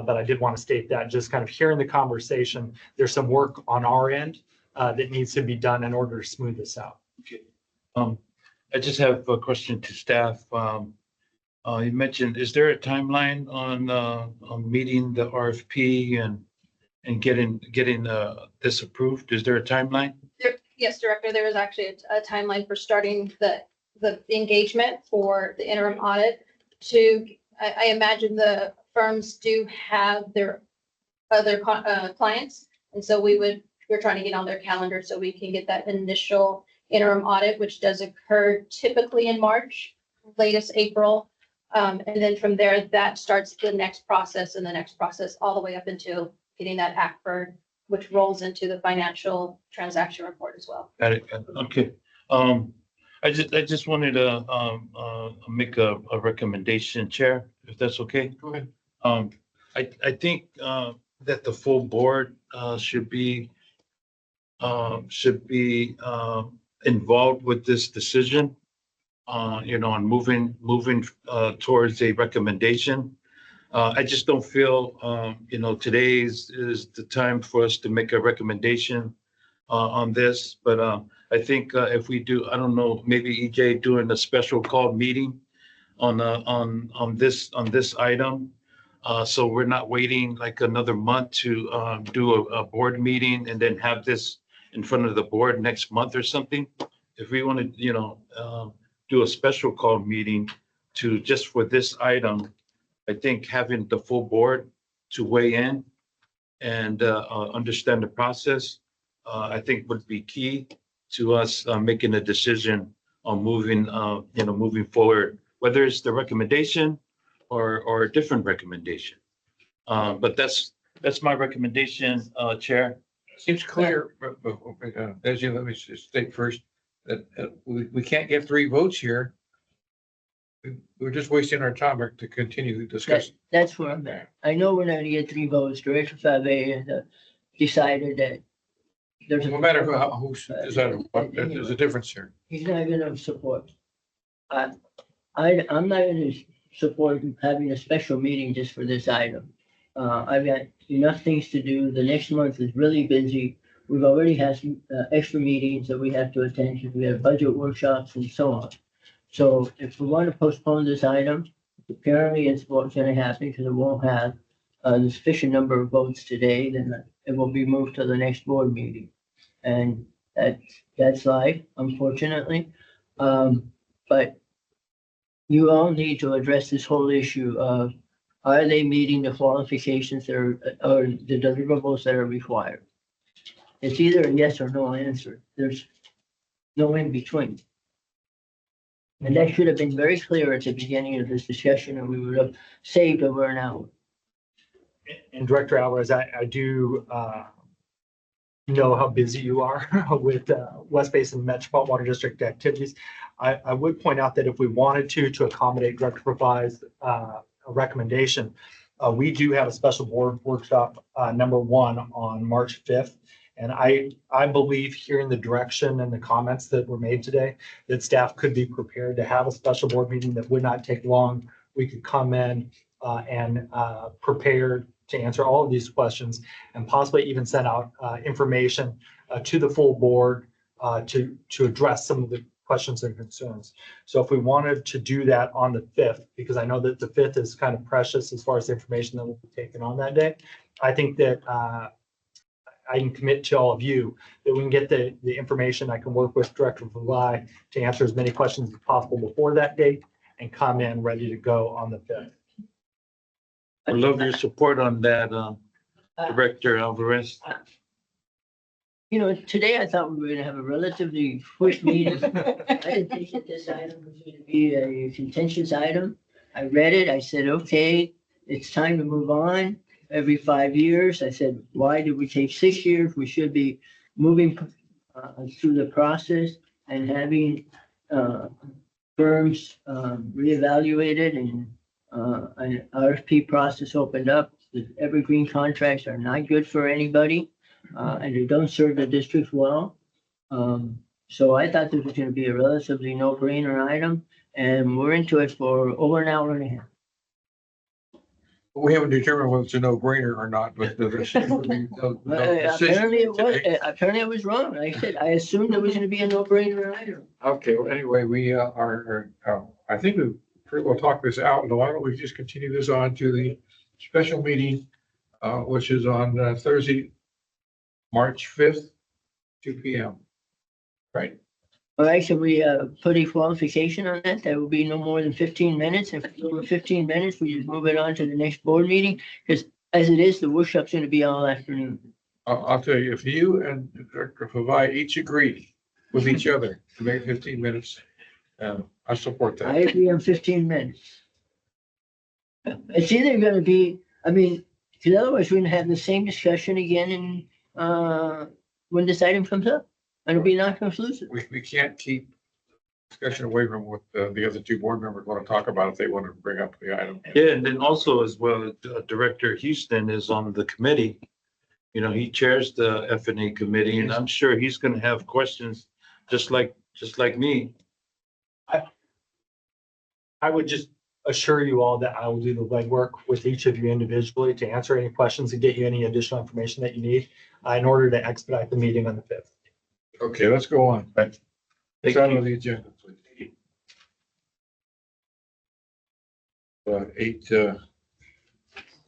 but I did want to state that just kind of hearing the conversation, there's some work on our end that needs to be done in order to smooth this out.
I just have a question to staff. You mentioned, is there a timeline on meeting the RFP and getting this approved? Is there a timeline?
Yes, Director, there is actually a timeline for starting the engagement for the interim audit. I imagine the firms do have their other clients. And so we're trying to get on their calendar so we can get that initial interim audit, which does occur typically in March, latest April. And then from there, that starts the next process and the next process all the way up until getting that ACFR, which rolls into the financial transaction report as well.
Got it. Okay. I just wanted to make a recommendation, Chair, if that's okay.
Go ahead.
I think that the full board should be involved with this decision, on moving towards a recommendation. I just don't feel, today is the time for us to make a recommendation on this, but I think if we do, I don't know, maybe EJ doing a special call meeting on this item. So we're not waiting like another month to do a board meeting and then have this in front of the board next month or something. If we want to, do a special call meeting to just for this item, I think having the full board to weigh in and understand the process, I think would be key to us making a decision on moving forward, whether it's the recommendation or a different recommendation. But that's my recommendation, Chair.
Seems clear, as you, let me just state first, that we can't get 3 votes here. We're just wasting our time to continue the discussion.
That's where I'm at. I know we're not gonna get 3 votes. Director Fave has decided that there's
No matter who's decided, there's a difference here.
he's not gonna support. I'm not gonna support having a special meeting just for this item. I've got enough things to do. The next month is really busy. We've already had some extra meetings that we have to attend to. We have budget workshops and so on. So if we want to postpone this item, apparently it's what's going to happen because it won't have the sufficient number of votes today, then it will be moved to the next board meeting. And that's life, unfortunately. But you all need to address this whole issue of, are they meeting the qualifications that are, or the deliverables that are required? It's either a yes or no answer. There's no in between. And that should have been very clear at the beginning of this discussion, and we would have saved over an hour.
And Director Alvarez, I do know how busy you are with West Basin Metropolitan Water District activities. I would point out that if we wanted to accommodate Director Fave's recommendation, we do have a special board workshop number 1 on March 5th. And I believe, hearing the direction and the comments that were made today, that staff could be prepared to have a special board meeting that would not take long. We could come in and prepare to answer all of these questions and possibly even send out information to the full board to address some of the questions and concerns. So if we wanted to do that on the 5th, because I know that the 5th is kind of precious as far as the information that will be taken on that day, I think that I can commit to all of you that we can get the information. I can work with Director Fave to answer as many questions as possible before that date and come in ready to go on the 5th.
I love your support on that, Director Alvarez.
You know, today I thought we were gonna have a relatively quick meeting. I didn't think that this item was gonna be a contentious item. I read it, I said, okay, it's time to move on. Every 5 years, I said, why did we take 6 years? We should be moving through the process and having firms reevaluated and an RFP process opened up. The evergreen contracts are not good for anybody, and they don't serve the districts well. So I thought this was gonna be a relatively no-brainer item, and we're into it for over an hour and a half.
We haven't determined whether it's a no-brainer or not, but the
Apparently I was wrong. Like I said, I assumed it was gonna be a no-brainer item.
Okay, well, anyway, we I think we pretty well talked this out. Why don't we just continue this on to the special meeting, which is on Thursday, March 5th, 2 p.m. Right?
All right, so we put a qualification on that. That will be no more than 15 minutes. If it's over 15 minutes, we just move it on to the next board meeting. Because as it is, the workshop's gonna be all afternoon.
I'll tell you, if you and Director Pavai each agree with each other to make 15 minutes, I support
I
that.
agree on 15 minutes. It's either gonna be, I mean, because otherwise we're gonna have the same discussion again and when this item comes up. And it'll be non-conclusive.
We can't keep discussion away from what the other two board members want to talk about if they want to bring up the item.
Yeah, and then also as well, Director Houston is on the committee. You know, he chairs the F&A committee, and I'm sure he's gonna have questions just like me.
I would just assure you all that I will do the legwork with each of you individually to answer any questions and get you any additional information that you need in order to expedite the meeting on the 5th.
Okay, let's go on.
Thank
It's out
you.
on the agenda, please. 8,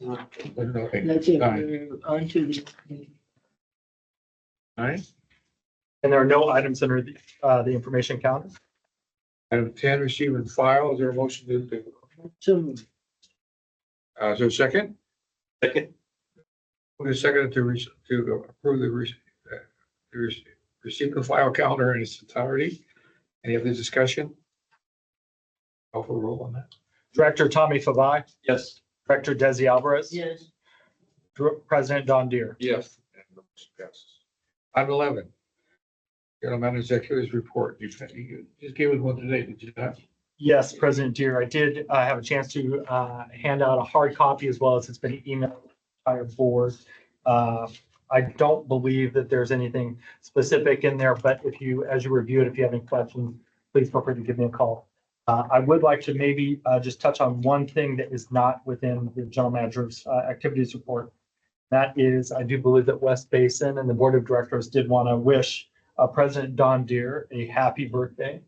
no,
That's it.
9.
We're on to the.
9.
And there are no items under the information counter.
Item 10, receive and file. Is there a motion to,
So
is there a second?
Second.
Who is second to approve the receive and file calendar in its entirety? Any other discussion? Call for a roll on that.
Director Tommy Favai,
Yes.
Director Desi Alvarez,
yes,
President Don Deere.
Yes. And the motion passes. Item 11. General Manager's Executive's Report. You just gave us one today, did you not?
Yes, President Deere, I did have a chance to hand out a hard copy as well as it's been emailed to the entire board. I don't believe that there's anything specific in there, but as you review it, if you have any questions, please feel free to give me a call. I would like to maybe just touch on one thing that is not within the general manager's activities report. That is, I do believe that West Basin and the board of directors did want to wish President Don Deere a happy birthday.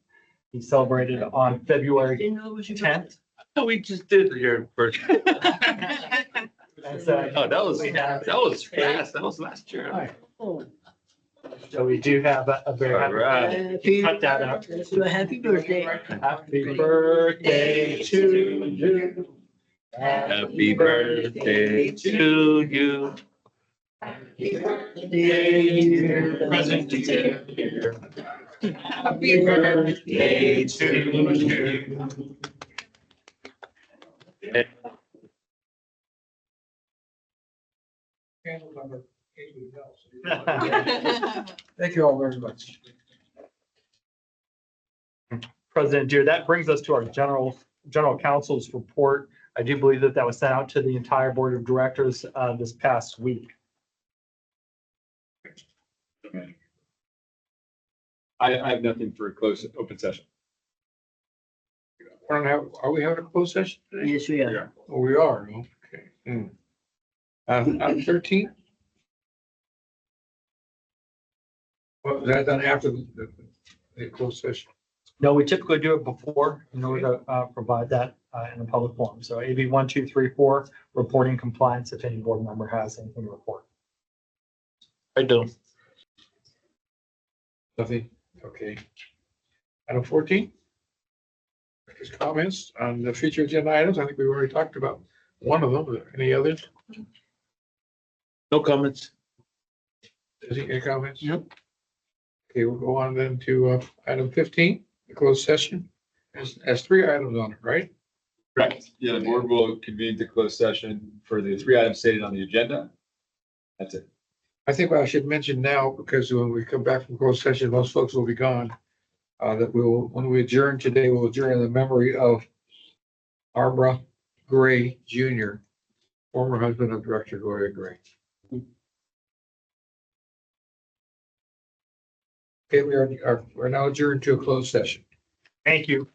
He celebrated on February
didn't know it was your
10th.
No, we just did your birthday.
And so
Oh, that was fast. That was last year.
Oh,
So we do have a very
All
happy.
right.
happy-
Cut that out.
Let's do a happy birthday.
Happy birthday to you.
Happy birthday to you.
Present Deere. Happy birthday to you.
Thank you all very much.
President Deere, that brings us to our general counsel's report. I do believe that was sent out to the entire board of directors this past week.
I have nothing for a close open session.
Are we having a closed session today?
Yes, we are.
Oh, we are, okay. Item 13. Well, is that done after the closed session?
No, we typically do it before in order to provide that in a public forum. So AB 1234, reporting compliance, if any board member has anything to report.
I don't.
Nothing, okay. Item 14. Just comments on the future agenda items. I think we've already talked about one of them. Any others?
No comments.
Any comments?
Yep.
Okay, we'll go on then to item 15, the closed session. Has three items on it, right?
Correct. Yeah, the board will convene to close session for the three items stated on the agenda. That's it.
I think what I should mention now, because when we come back from closed session, most folks will be gone. That when we adjourn today, we'll adjourn in the memory of Barbara Gray Jr., former husband of Director Gloria Gray. Okay, we're now adjourned to a closed session.
Thank you.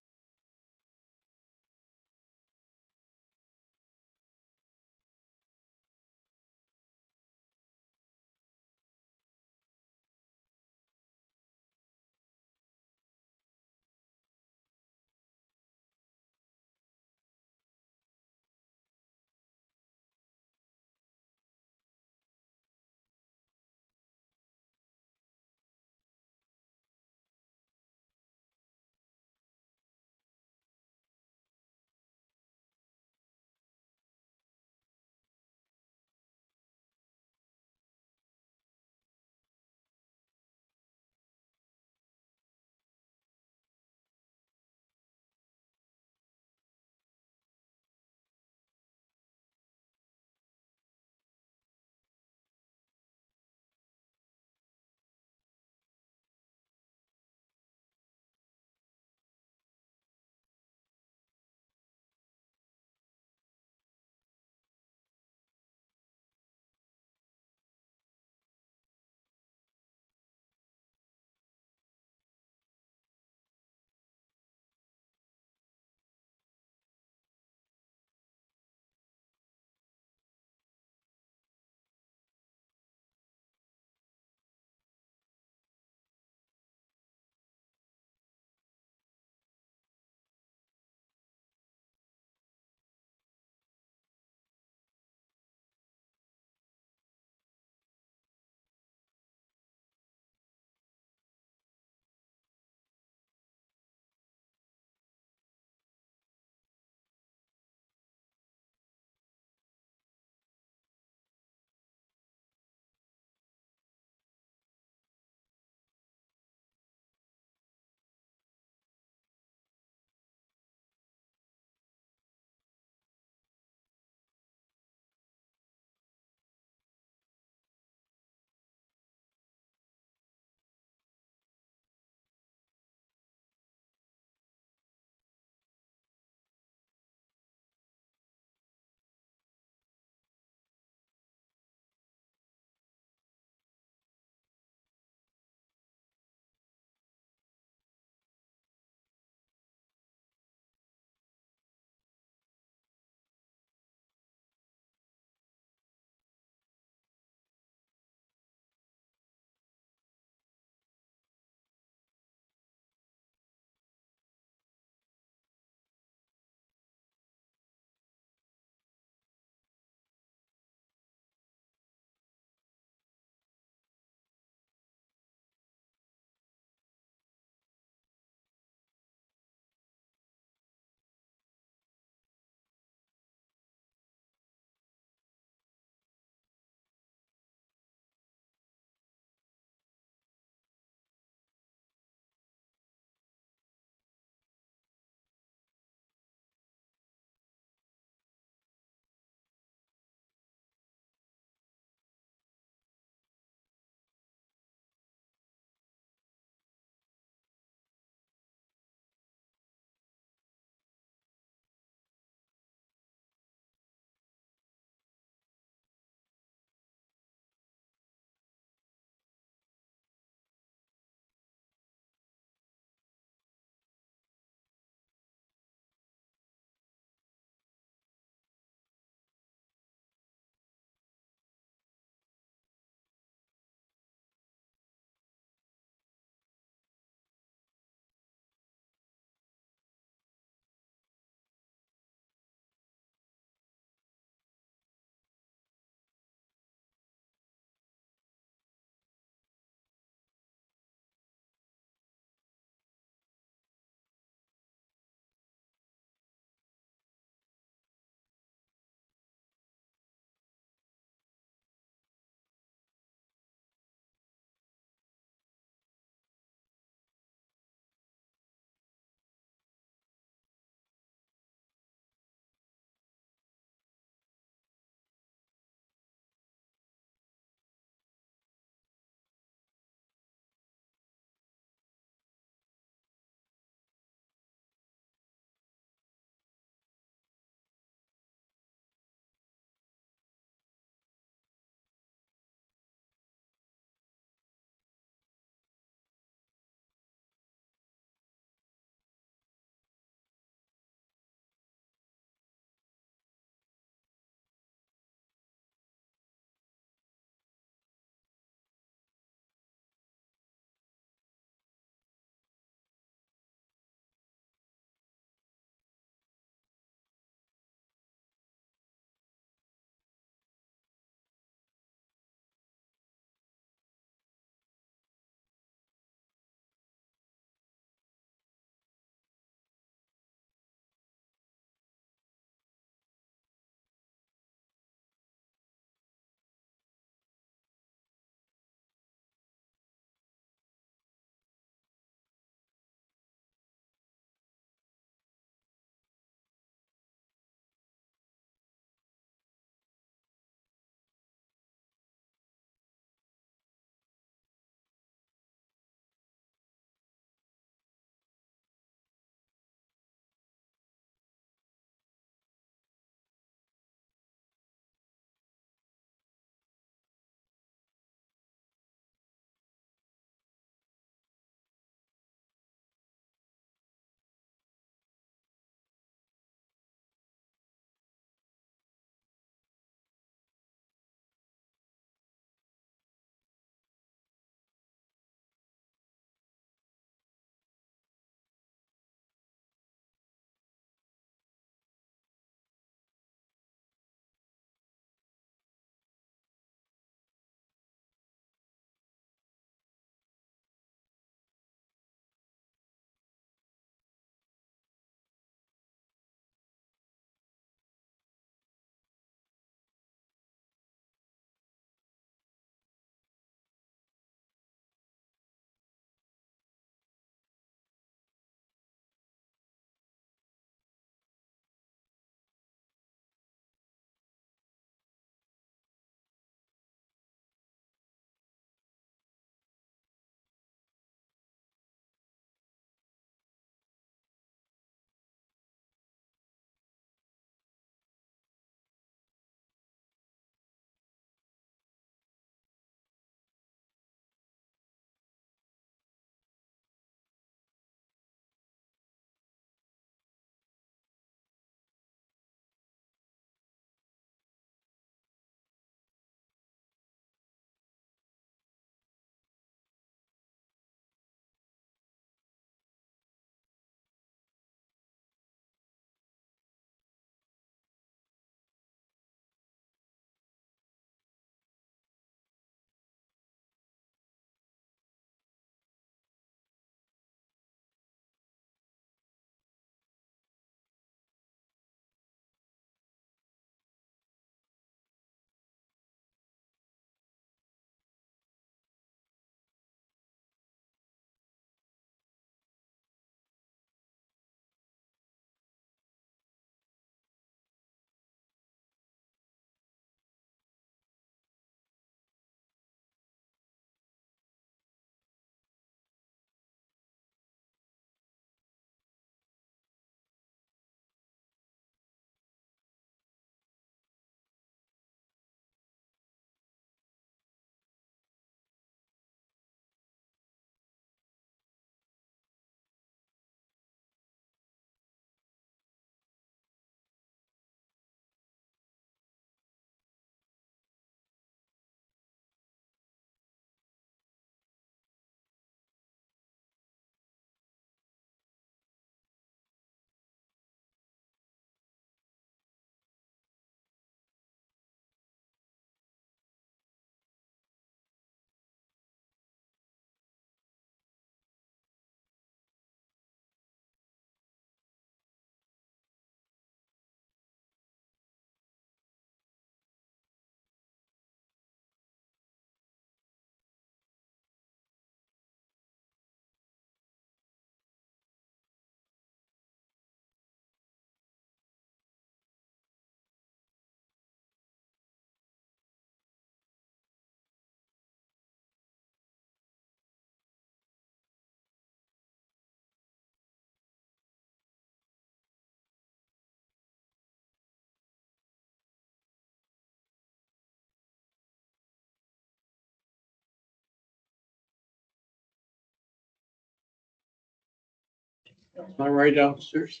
Am I right downstairs?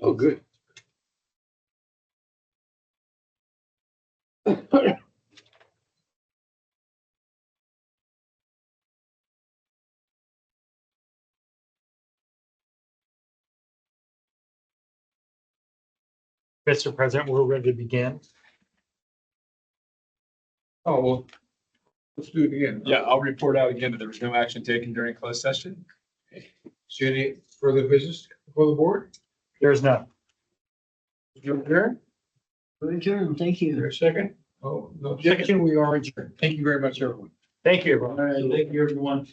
Oh, good.
Mr. President, we're ready to begin.
Oh, well, let's do it again.
Yeah, I'll report out again that there was no action taken during closed session.
See any further business for the board?
There's none.
You adjourn?
Adjourn, thank
Is there
you.
a second? Oh, no objection, we are adjourned. Thank you very much, everyone.
Thank you, everyone.
All right,
Thank you, everyone.